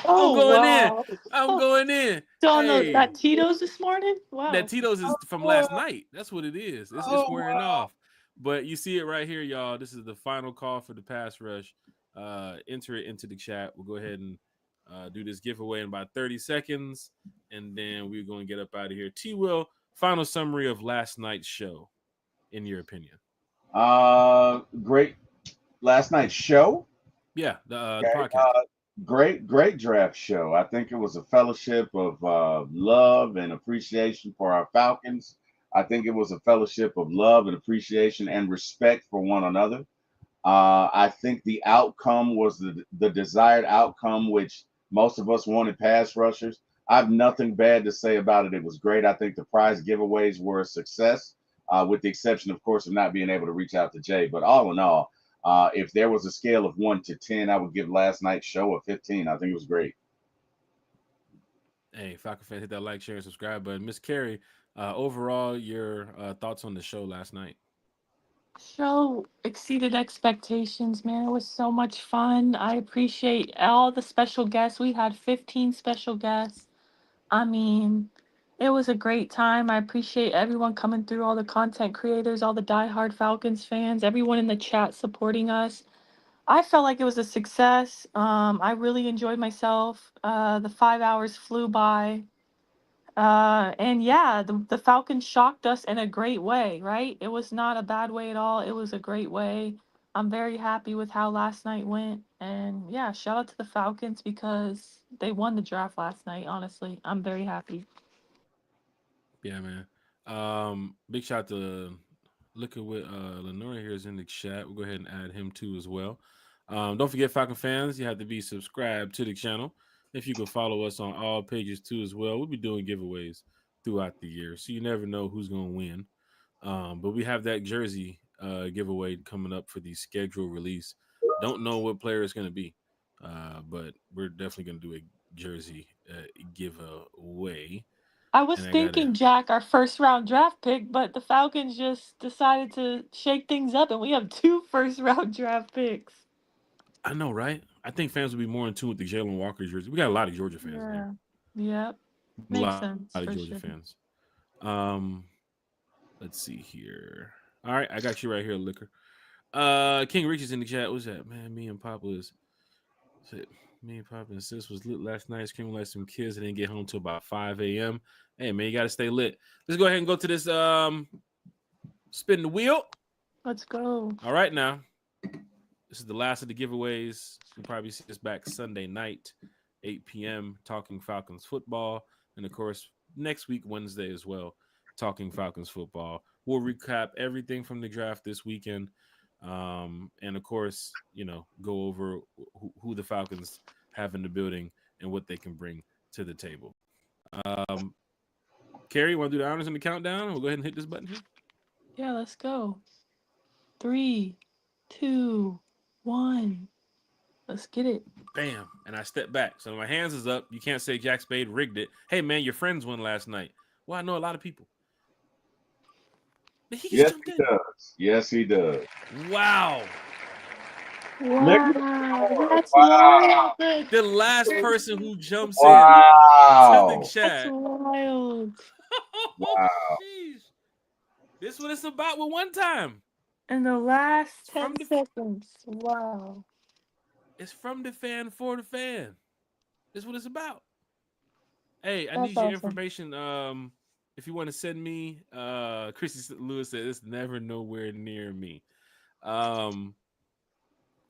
C: Oh,
A: going
C: wow.
A: in. I'm going in.
C: Still on
A: Hey,
C: that Tito's this morning? Wow.
A: that Tito's is from last night. That's what it is. It's
B: Oh,
A: wearing
B: wow.
A: off. But you see it right here, y'all. This is the final call for the pass rush. Enter it into the chat. We'll go ahead and do this giveaway in about 30 seconds, and then we're going to get up out of here. T. Will, final summary of last night's show, in your opinion.
B: Great last night's show.
A: Yeah, the
B: Okay.
A: podcast.
B: Great draft show. I think it was a fellowship of love and appreciation for our Falcons. I think it was a fellowship of love and appreciation and respect for one another. I think the outcome was the desired outcome, which most of us wanted pass rushers. I have nothing bad to say about it. It was great. I think the prize giveaways were a success, with the exception, of course, of not being able to reach out to Jay. But all in all, if there was a scale of 1 to 10, I would give last night's show a 15. I think it was great.
A: Hey, Falcon fan, hit that like, share, and subscribe button. Miss Carrie, overall, your thoughts on the show last night?
C: Show exceeded expectations, man. It was so much fun. I appreciate all the special guests. We had 15 special guests. I mean, it was a great time. I appreciate everyone coming through, all the content creators, all the diehard Falcons fans, everyone in the chat supporting us. I felt like it was a success. I really enjoyed myself. The 5 hours flew by. And yeah, the Falcons shocked us in a great way, right? It was not a bad way at all. It was a great way. I'm very happy with how last night went. And yeah, shout out to the Falcons because they won the draft last night, honestly. I'm very happy.
A: Yeah, man. Big shout to look at what Lenora here is in the chat. We'll go ahead and add him too as well. Don't forget, Falcon fans, you have to be subscribed to the channel. If you can follow us on all pages too as well. We'll be doing giveaways throughout the year, so you never know who's going to win. But we have that jersey giveaway coming up for the scheduled release. Don't know what player it's going to be, but we're definitely going to do a jersey giveaway.
C: I was thinking, Jack, our first round draft pick, but the Falcons just decided to shake things up, and we have 2 first round draft picks.
A: I know, right? I think fans will be more in tune with the Jalen Walker jersey. We got a lot of Georgia fans there.
C: Yep. Makes sense.
A: A lot of Georgia fans. Let's see here. All right, I got you right here, Liquor. King Rich is in the chat. What's that? Man, me and Papa and Sis was lit last night, screaming like some kids. I didn't get home till about 5 a.m. Hey, man, you got to stay lit. Let's go ahead and go to this spin the wheel.
C: Let's go.
A: All right, now. This is the last of the giveaways. You'll probably see us back Sunday night, 8 p.m., talking Falcons football. And, of course, next week, Wednesday as well, talking Falcons football. We'll recap everything from the draft this weekend. And, of course, go over who the Falcons have in the building and what they can bring to the table. Carrie, you want to do the honors and the countdown? We'll go ahead and hit this button here.
C: Yeah, let's go. 3, 2, 1. Let's get it.
A: Bam. And I step back. So my hands is up. You can't say Jack Spade rigged it. Hey, man, your friends won last night. Well, I know a lot of people.
B: Yes, he does. Yes, he does.
A: Wow.
C: Wow. That's
B: Wow.
C: wild.
A: The last person who jumps
B: Wow.
A: in to the chat.
C: That's wild.
B: Wow.
A: Jeez. This is what it's about with one time.
C: In the last
A: From
C: 10 seconds. Wow.
A: It's from the fan for the fan. This is what it's about. Hey, I
C: That's
A: need your
C: awesome.
A: information. If you want to send me, Chrissy Lewis said it's never nowhere near me.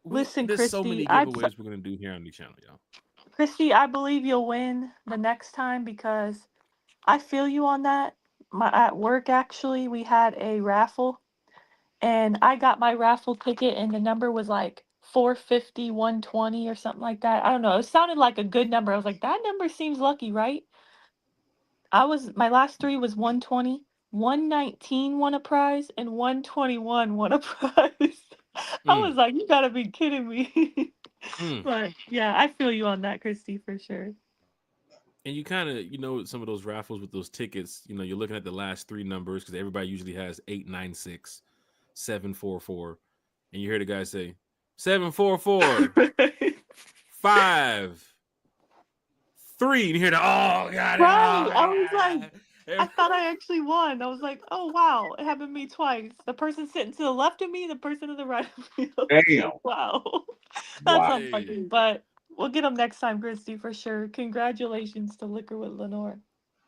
C: Listen,
A: there's so many
C: Christy,
A: giveaways we're gonna do here on the channel, y'all.
C: Christy, I believe you'll win the next time because I feel you on that. At work, actually, we had a raffle, and I got my raffle ticket, and the number was like 450, 120 or something like that. I don't know. It sounded like a good number. I was like, that number seems lucky, right? My last 3 was 120, 119 won a prize and 121 won a prize. I was like, you gotta be kidding me. But yeah, I feel you on that, Christy, for sure.
A: And you kind of, some of those raffles with those tickets, you're looking at the last three numbers because everybody usually has 896, 744. And you hear the guy say, 744, 5, 3. And you hear the, oh, God.
C: Right. I was like, I thought I actually won. I was like, oh, wow. It happened to me twice. The person sitting to the left of me, the person to the right of me.
B: Damn.
C: Wow. That's
B: Wow.
C: unlucky. But we'll get them next time, Christy, for sure. Congratulations to Liquor with Lenore.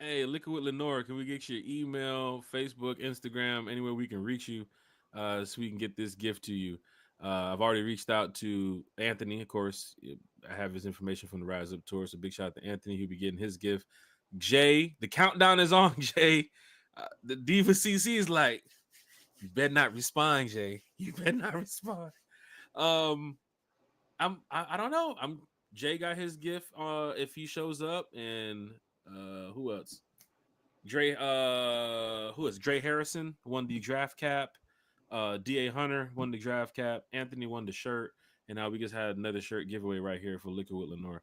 A: Hey, Liquor with Lenore, can we get your email, Facebook, Instagram, anywhere we can reach you so we can get this gift to you? I've already reached out to Anthony, of course. I have his information from the Rise Up Tour, so big shout out to Anthony. He'll be getting his gift. Jay, the countdown is on, Jay. The Diva CC is like, you better not respond, Jay. You better not respond. I don't know. Jay got his gift if he shows up, and who else? Dre Harrison won the draft cap. DA Hunter won the draft cap. Anthony won the shirt, and now we just had another shirt giveaway right here for Liquor with Lenore.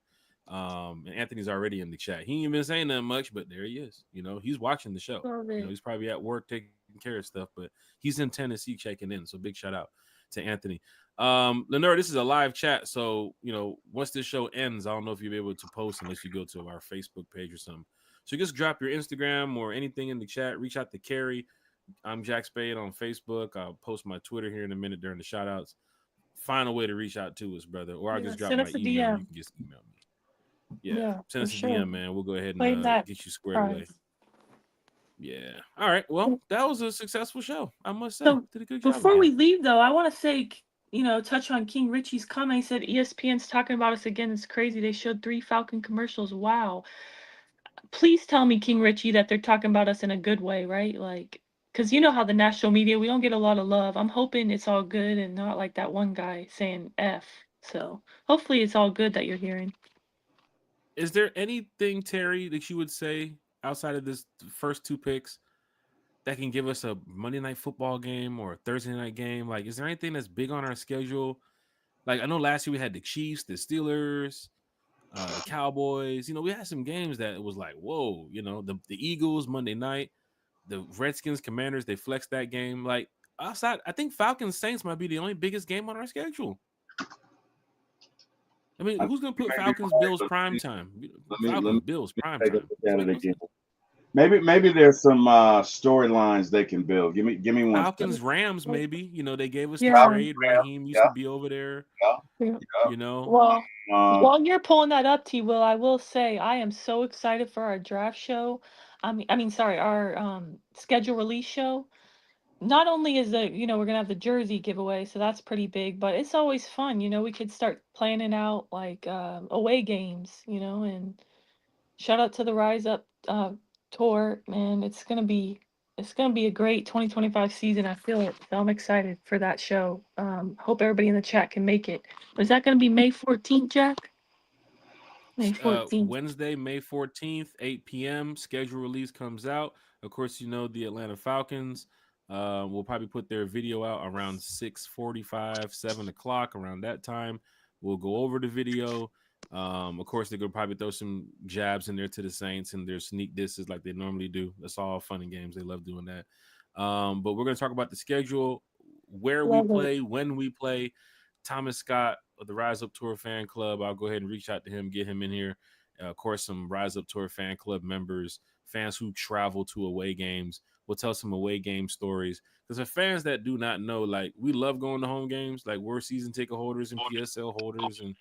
A: And Anthony's already in the chat. He ain't been saying that much, but there he is. He's watching the show. He's probably at work taking care of stuff, but he's in Tennessee checking in. So big shout out to Anthony. Lenore, this is a live chat, so once this show ends, I don't know if you'll be able to post unless you go to our Facebook page or something. So just drop your Instagram or anything in the chat. Reach out to Carrie. I'm Jack Spade on Facebook. I'll post my Twitter here in a minute during the shout outs. Find a way to reach out to us, brother. Or I'll just drop my email. You can just email me. Yeah, send us a DM, man. We'll go ahead and get you squared away. Yeah. All right. Well, that was a successful show, I must say.
C: So,
A: did a good job.
C: Before we leave, though, I want to say, touch on King Richie's comment. He said ESPN's talking about us again. It's crazy. They showed 3 Falcon commercials. Wow. Please tell me, King Richie, that they're talking about us in a good way, right? Like, because you know how the national media, we don't get a lot of love. I'm hoping it's all good and not like that one guy saying F. So hopefully it's all good that you're hearing.
A: Is there anything, Terry, that you would say outside of this first 2 picks that can give us a Monday Night Football game or a Thursday night game? Like, is there anything that's big on our schedule? Like, I know last year we had the Chiefs, the Steelers, the Cowboys. We had some games that it was like, whoa, the Eagles Monday night, the Redskins, Commanders, they flexed that game. Like, outside, I think Falcons Saints might be the only biggest game on our schedule. I mean, who's going to put Falcons Bills prime time? Falcons Bills prime time.
B: Maybe there's some storylines they can build. Give me one.
A: Falcons Rams, maybe. They gave us the trade. Raheem used to be over there.
C: Well, while you're pulling that up, T. Will, I will say I am so excited for our draft show. Our schedule release show. Not only is we're gonna have the jersey giveaway, so that's pretty big, but it's always fun. We could start planning out like away games, and shout out to the Rise Up tour, man. It's gonna be a great 2025 season. I feel it. So I'm excited for that show. Hope everybody in the chat can make it. Is that gonna be May 14th, Jack? May 14th.
A: Wednesday, May 14th, 8 p.m. Schedule release comes out. Of course, the Atlanta Falcons will probably put their video out around 6:45, 7 o'clock, around that time. We'll go over the video. Of course, they're going to probably throw some jabs in there to the Saints and their sneak disses like they normally do. That's all fun and games. They love doing that. But we're going to talk about the schedule, where we play, when we play. Thomas Scott of the Rise Up Tour fan club. I'll go ahead and reach out to him, get him in here. Of course, some Rise Up Tour fan club members, fans who travel to away games. We'll tell some away game stories. Because for fans that do not know, like, we love going to home games. Like, we're season ticket holders and PSL holders, and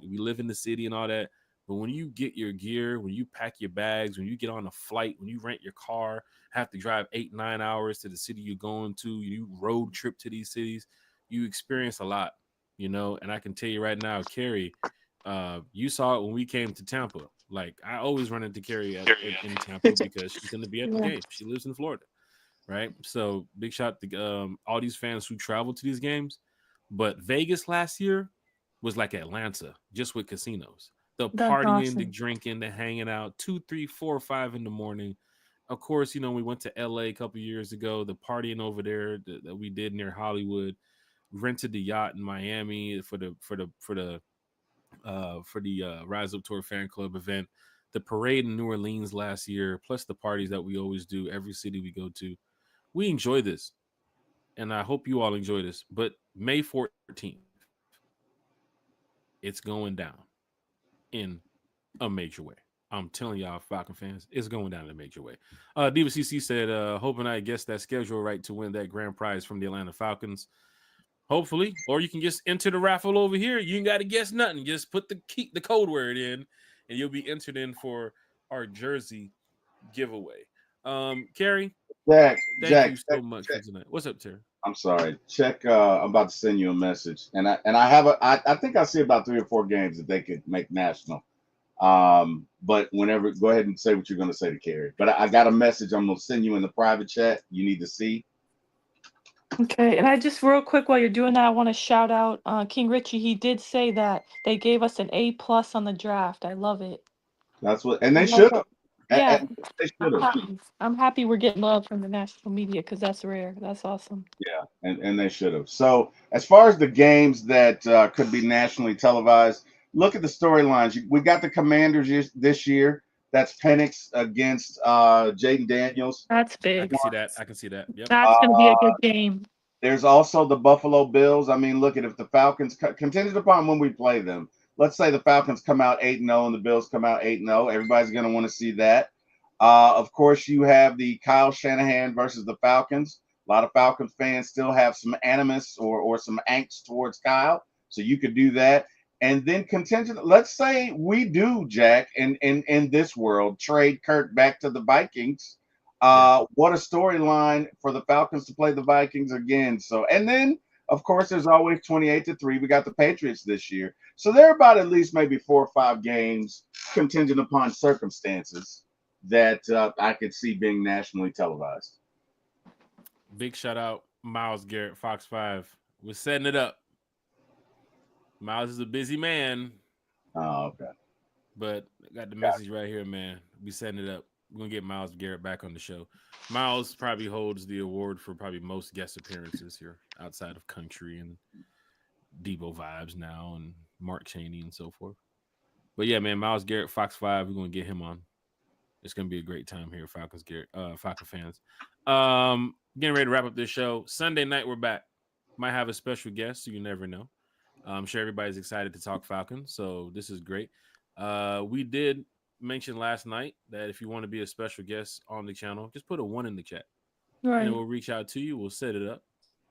A: we live in the city and all that. But when you get your gear, when you pack your bags, when you get on a flight, when you rent your car, have to drive 8-9 hours to the city you're going to, you road trip to these cities, you experience a lot, And I can tell you right now, Carrie, you saw it when we came to Tampa. Like, I always run into Carrie in Tampa because she's going to be at the game. She lives in Florida, right? So big shout to all these fans who travel to these games. But Vegas last year was like Atlanta, just with casinos. The partying, the drinking, the hanging out, 2, 3, 4, 5 in the morning. of course, we went to LA a couple years ago. The partying over there that we did near Hollywood, rented the yacht in Miami for the Rise Up Tour fan club event, the parade in New Orleans last year, plus the parties that we always do every city we go to. We enjoy this, and I hope you all enjoy this. But May 14th, it's going down in a major way. I'm telling y'all, Falcon fans, it's going down in a major way. Diva CC said, hoping I guess that schedule right to win that grand prize from the Atlanta Falcons. Hopefully, or you can just enter the raffle over here. You ain't got to guess nothing. Just put the code word in, and you'll be entered in for our jersey giveaway. Carrie,
B: Jack,
A: thank you so much for tonight. What's up, Terry?
B: I'm sorry. Check. I'm about to send you a message, and I have I think I see about 3 or 4 games that they could make national. But whenever, go ahead and say what you're going to say to Carrie. But I got a message I'm going to send you in the private chat. You need to see.
C: Okay, and I just real quick while you're doing that, I want to shout out King Richie. He did say that they gave us an A+ on the draft. I love it.
B: That's what, and
C: I
B: they
C: love
B: should
C: that.
B: have.
C: Yeah,
B: They should have.
C: I'm happy we're getting love from the national media because that's rare. That's awesome.
B: Yeah, and they should have. So as far as the games that could be nationally televised, look at the storylines. We got the Commanders this year. That's Penix against Jaden Daniels.
C: That's big.
A: I can see that. Yep.
C: That's going to be a good game.
B: There's also the Buffalo Bills. I mean, look at if the Falcons, contingent upon when we play them, let's say the Falcons come out 8-0 and the Bills come out 8-0. Everybody's going to want to see that. Of course, you have the Kyle Shanahan versus the Falcons. A lot of Falcons fans still have some animus or some angst towards Kyle. So you could do that. And then contingent, let's say we do, Jack, in this world, trade Kirk back to the Vikings. What a storyline for the Falcons to play the Vikings again. So, and then, of course, there's always 28-3. We got the Patriots this year. So there are about at least maybe 4 or 5 games contingent upon circumstances that I could see being nationally televised.
A: Big shout out, Myles Garrett, Fox 5. We're setting it up. Myles is a busy man.
B: Oh, okay.
A: But I got the message right here, man. We setting it up. We're going to get Myles Garrett back on the show. Myles probably holds the award for probably most guest appearances here outside of Country and Debo Vibes now and Mark Cheney and so forth. But yeah, man, Myles Garrett, Fox 5, we're going to get him on. It's going to be a great time here, Falcon fans. Getting ready to wrap up this show. Sunday night, we're back. Might have a special guest, so you never know. I'm sure everybody's excited to talk Falcons, so this is great. We did mention last night that if you want to be a special guest on the channel, just put a 1 in the chat.
C: Right.
A: And then we'll reach out to you. We'll set it up.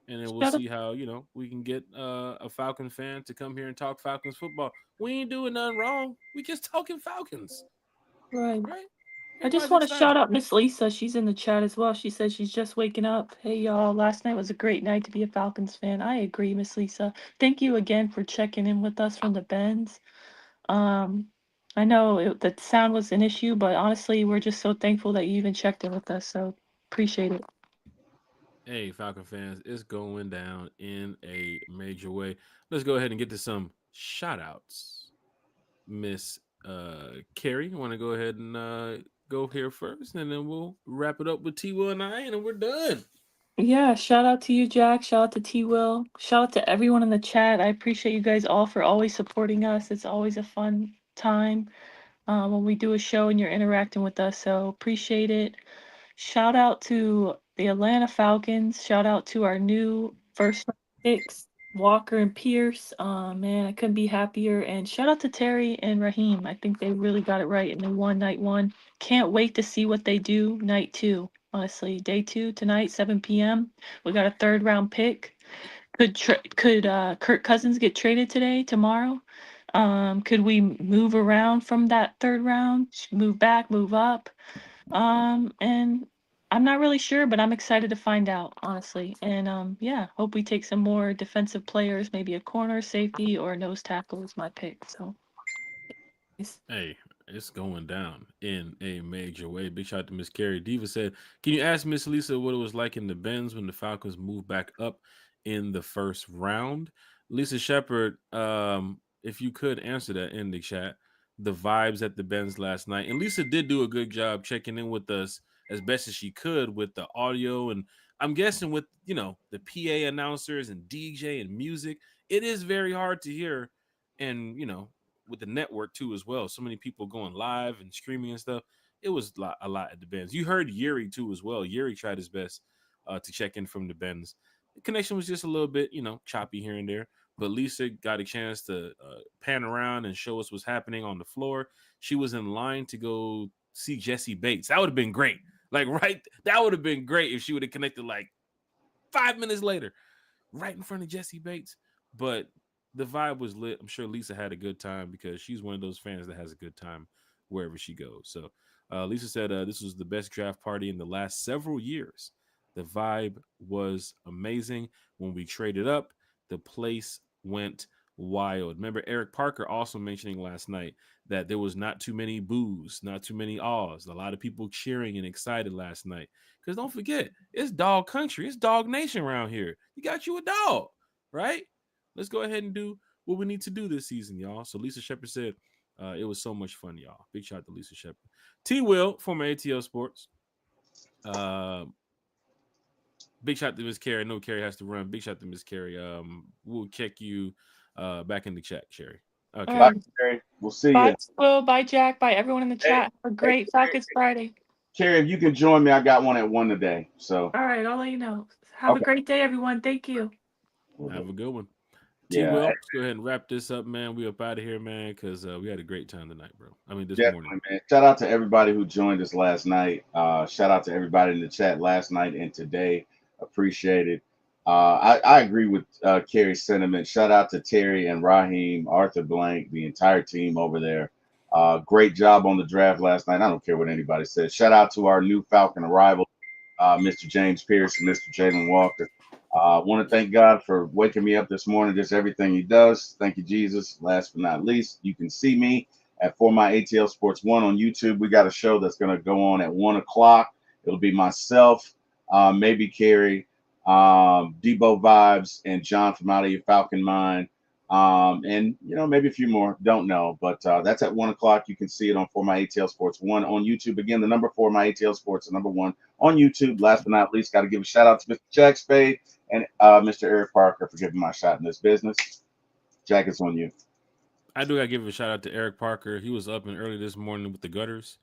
A: And then we'll see how, we can get a Falcon fan to come here and talk Falcons football. We ain't doing nothing wrong. We just talking Falcons.
C: Right.
A: Right?
C: I just want to shout out Miss Lisa. She's in the chat as well. She says she's just waking up. Hey, y'all. Last night was a great night to be a Falcons fan. I agree, Miss Lisa. Thank you again for checking in with us from the Bends. I know the sound was an issue, but honestly, we're just so thankful that you even checked in with us. So appreciate it.
A: Hey, Falcon fans, it's going down in a major way. Let's go ahead and get to some shout outs. Miss Carrie, you want to go ahead and go here first, and then we'll wrap it up with T-Will and I, and then we're done.
C: Yeah, shout out to you, Jack. Shout out to T-Will. Shout out to everyone in the chat. I appreciate you guys all for always supporting us. It's always a fun time when we do a show and you're interacting with us. So appreciate it. Shout out to the Atlanta Falcons. Shout out to our new first picks, Walker and Pierce. Man, I couldn't be happier. And shout out to Terry and Raheem. I think they really got it right in the night one. Can't wait to see what they do night 2. Honestly, day 2 tonight, 7 p.m. We got a 3rd round pick. Could Kirk Cousins get traded today, tomorrow? Could we move around from that 3rd round? Move back, move up? And I'm not really sure, but I'm excited to find out, honestly. And yeah, hope we take some more defensive players, maybe a corner, safety, or a nose tackle is my pick. So,
A: hey, it's going down in a major way. Big shout out to Miss Carrie. Diva said, "Can you ask Miss Lisa what it was like in the Bends when the Falcons moved back up in the 1st round?" Lisa Shepard, if you could answer that in the chat. The vibes at the Bends last night. And Lisa did do a good job checking in with us as best as she could with the audio, and I'm guessing with the PA announcers and DJ and music, it is very hard to hear, and with the network too as well. So many people going live and streaming and stuff. It was a lot at the Benz. You heard Yuri too as well. Yuri tried his best to check in from the Benz. The connection was just a little bit, choppy here and there. But Lisa got a chance to pan around and show us what's happening on the floor. She was in line to go see Jesse Bates. That would have been great. Like, right? That would have been great if she would have connected like 5 minutes later, right in front of Jesse Bates. But the vibe was lit. I'm sure Lisa had a good time because she's one of those fans that has a good time wherever she goes. So Lisa said this was the best draft party in the last several years. The vibe was amazing. When we traded up, the place went wild. Remember Eric Parker also mentioning last night that there was not too many boos, not too many ahs, a lot of people cheering and excited last night. Because don't forget, it's dog country. It's dog nation around here. You got you a dog, right? Let's go ahead and do what we need to do this season, y'all. So Lisa Shepard said it was so much fun, y'all. Big shout out to Lisa Shepard. T. Will, former ATL Sports. Big shout out to Miss Carrie. I know Carrie has to run. Big shout out to Miss Carrie. We'll check you back in the chat, Sherry. Okay.
B: Bye, Carrie. We'll see
C: Bye,
B: you.
C: Will. Bye, Jack. Bye, everyone in the chat. Have a great Falcons Friday.
B: Carrie, if you can join me, I got one at 1 today. So
C: All right, I'll let you know. Have a great day, everyone. Thank you.
A: Have a good one.
B: Yeah.
A: T. Will, let's go ahead and wrap this up, man. We up out of here, man, because we had a great time tonight, bro. I mean, this morning.
B: Man. Shout out to everybody who joined us last night. Shout out to everybody in the chat last night and today. Appreciate it. I agree with Carrie's sentiment. Shout out to Terry and Raheem, Arthur Blank, the entire team over there. Great job on the draft last night. I don't care what anybody says. Shout out to our new Falcon arrival, Mr. James Pierce and Mr. Jalen Walker. I want to thank God for waking me up this morning, just everything he does. Thank you, Jesus. Last but not least, you can see me at For My ATL Sports 1 on YouTube. We got a show that's going to go on at 1 o'clock. It'll be myself, maybe Carrie, Debo Vibes, and John from Out of Your Falcon Mind. And, maybe a few more. Don't know. But that's at 1 o'clock. You can see it on For My ATL Sports 1 on YouTube. Again, the number 4 My ATL Sports, the number 1 on YouTube. Last but not least, got to give a shout out to Mr. Jack Spade and Mr. Eric Parker for giving my shot in this business. Jack, it's on you.
A: I do got to give a shout out to Eric Parker. He was up and early this morning with the gutters,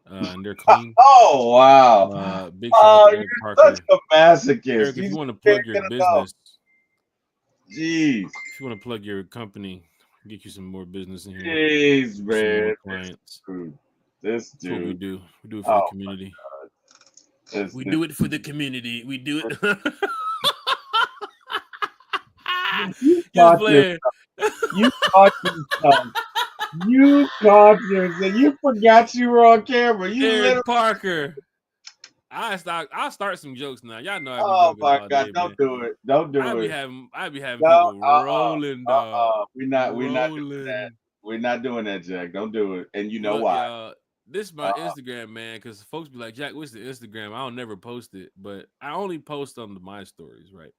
A: and they're clean.
B: Oh, wow.
A: Big shout out to Eric Parker.
B: Such a masochist.
A: Eric, if you want to plug your business,
B: jeez.
A: If you want to plug your company, get you some more business in here.
B: Jeez, man.
A: Clients.
B: This
A: dude. That's what we do. We do it for the community. We do it for the community. We do it.
B: You caught yourself. You caught yourself. You forgot you were on camera.
A: Eric Parker. I'll start some jokes now. Y'all know.
B: Oh my God! Day, don't do it. Don't do it.
A: I be having people rolling, dog.
B: We're not doing that. We're not doing that, Jack. Don't do it. And you know why?
A: This is my Instagram, man, because folks be like, Jack, what's the Instagram? I don't never post it, but I only post on my stories, right?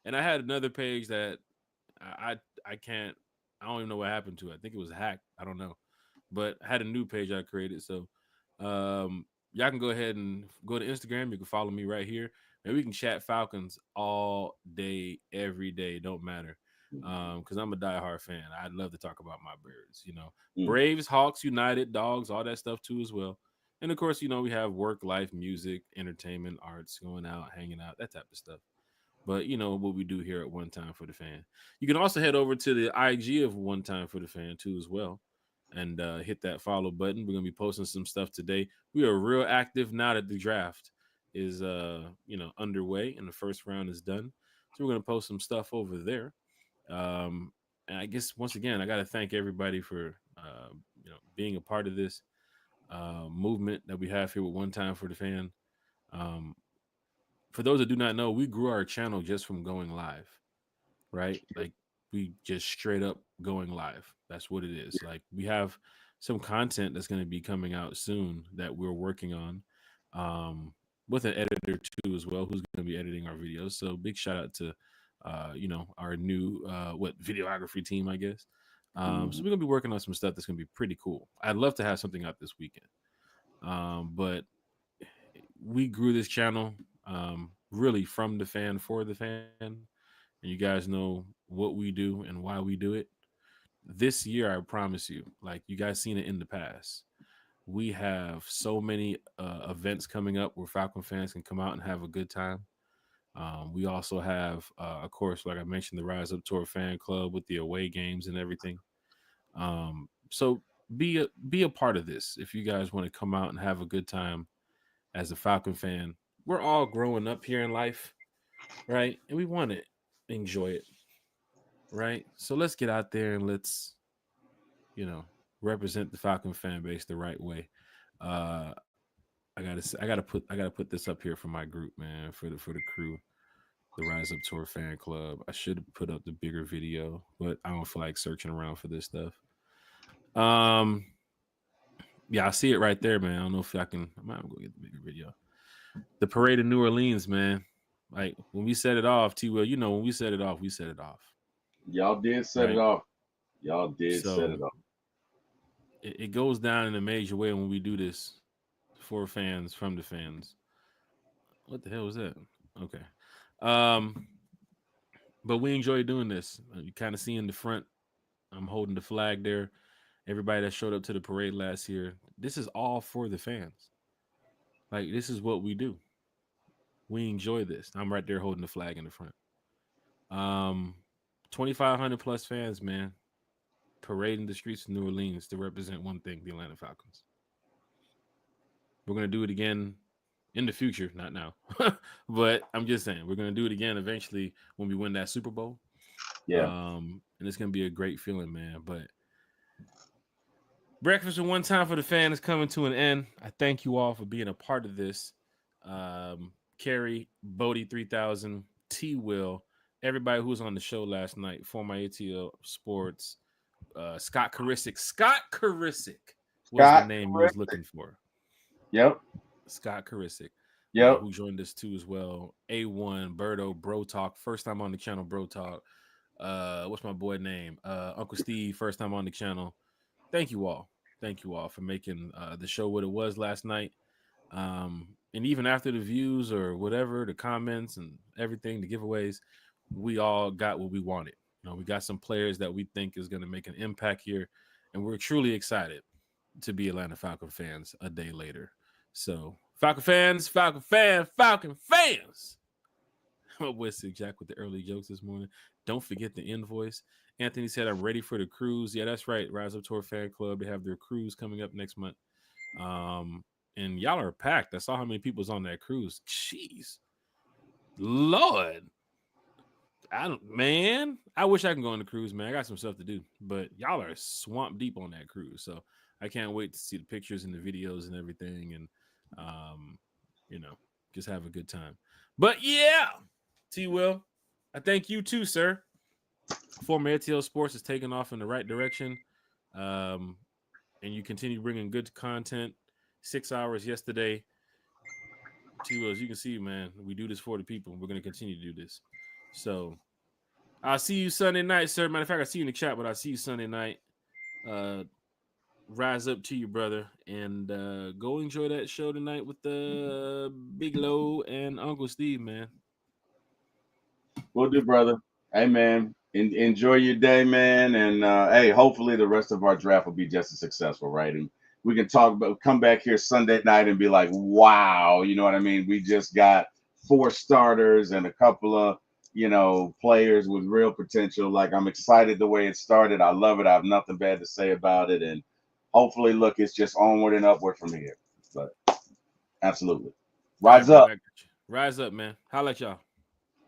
A: And I had another page that I don't even know what happened to it. I think it was hacked. I don't know. But I had a new page I created. So y'all can go ahead and go to Instagram. You can follow me right here. And we can chat Falcons all day, every day. Don't matter. Because I'm a diehard fan. I'd love to talk about my birds, Braves, Hawks, United, Dogs, all that stuff too as well. And of course, we have work, life, music, entertainment, arts, going out, hanging out, that type of stuff. But what we do here at One Time for the Fan. You can also head over to the IG of One Time for the Fan too as well, and hit that follow button. We're gonna be posting some stuff today. We are real active now that the draft is underway and the first round is done. So we're gonna post some stuff over there. And I guess once again, I got to thank everybody for being a part of this movement that we have here with One Time for the Fan. For those that do not know, we grew our channel just from going live, right? Like we just straight up going live. That's what it is. Like we have some content that's going to be coming out soon that we're working on with an editor too as well, who's going to be editing our videos. So big shout out to our new videography team, I guess. So we're gonna be working on some stuff that's gonna be pretty cool. I'd love to have something out this weekend, but we grew this channel really from the fan for the fan, and you guys know what we do and why we do it. This year, I promise you, like you guys seen it in the past, we have so many events coming up where Falcon fans can come out and have a good time. We also have, of course, like I mentioned, the Rise Up Tour fan club with the away games and everything. So be a part of this if you guys want to come out and have a good time as a Falcon fan. We're all growing up here in life, right? And we want to enjoy it, right? So let's get out there and let's, represent the Falcon fan base the right way. Uh, I gotta put this up here for my group, man, for the crew, the Rise Up Tour fan club. I should have put up the bigger video, but I don't feel like searching around for this stuff. Yeah, I see it right there, man. I don't know if I might go get the bigger video. The parade in New Orleans, man. Like when we set it off, T-Will, when we set it off, we set it off.
B: Y'all did set it off. Y'all did set it off.
A: It goes down in a major way when we do this for fans, from the fans. What the hell was that? Okay. But we enjoy doing this. You kind of see in the front, I'm holding the flag there. Everybody that showed up to the parade last year, this is all for the fans. Like, this is what we do. We enjoy this. I'm right there holding the flag in the front. 2,500 plus fans, man, parading the streets of New Orleans to represent one thing, the Atlanta Falcons. We're going to do it again in the future, not now. But I'm just saying, we're going to do it again eventually when we win that Super Bowl.
B: Yeah.
A: And it's going to be a great feeling, man. But Breakfast in One Time for the Fan is coming to an end. I thank you all for being a part of this. Kerry, Bodie 3000, T-Will, everybody who was on the show last night, former ATL Sports, Scott Karisic. Scott Karisic was the name he was looking for.
B: Yep.
A: Scott Karisic.
B: Yep.
A: Who joined us too as well. A1, Berto, Bro Talk. First time on the channel, Bro Talk. What's my boy name? Uncle Steve, first time on the channel. Thank you all. Thank you all for making the show what it was last night. And even after the views or whatever, the comments and everything, the giveaways, we all got what we wanted. We got some players that we think is going to make an impact here. And we're truly excited to be Atlanta Falcon fans a day later. So, Falcon fans. My boy Sick Jack with the early jokes this morning. Don't forget the invoice. Anthony said, I'm ready for the cruise. Yeah, that's right. Rise Up Tour Fan Club. They have their cruise coming up next month. And y'all are packed. I saw how many people's on that cruise. Jeez. Lord. I wish I can go on the cruise, man. I got some stuff to do. But y'all are swamp deep on that cruise. So I can't wait to see the pictures and the videos and everything. And, just have a good time. But yeah, T-Will, I thank you too, sir. Former ATL Sports is taking off in the right direction. And you continue bringing good content. 6 hours yesterday. T-Will, as you can see, man, we do this for the people. We're going to continue to do this. So I'll see you Sunday night, sir. Matter of fact, I see you in the chat, but I'll see you Sunday night. Rise up to you, brother, and go enjoy that show tonight with the Big Low and Uncle Steve, man.
B: Will do, brother. Hey, man, enjoy your day, man, and hey, hopefully the rest of our draft will be just as successful, right? And we can come back here Sunday night and be like, wow, you know what I mean? We just got 4 starters and a couple of, players with real potential. Like, I'm excited the way it started. I love it. I have nothing bad to say about it. And hopefully, look, it's just onward and upward from here. But absolutely. Rise up.
A: Rise up, man. Holla at y'all.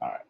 B: All right.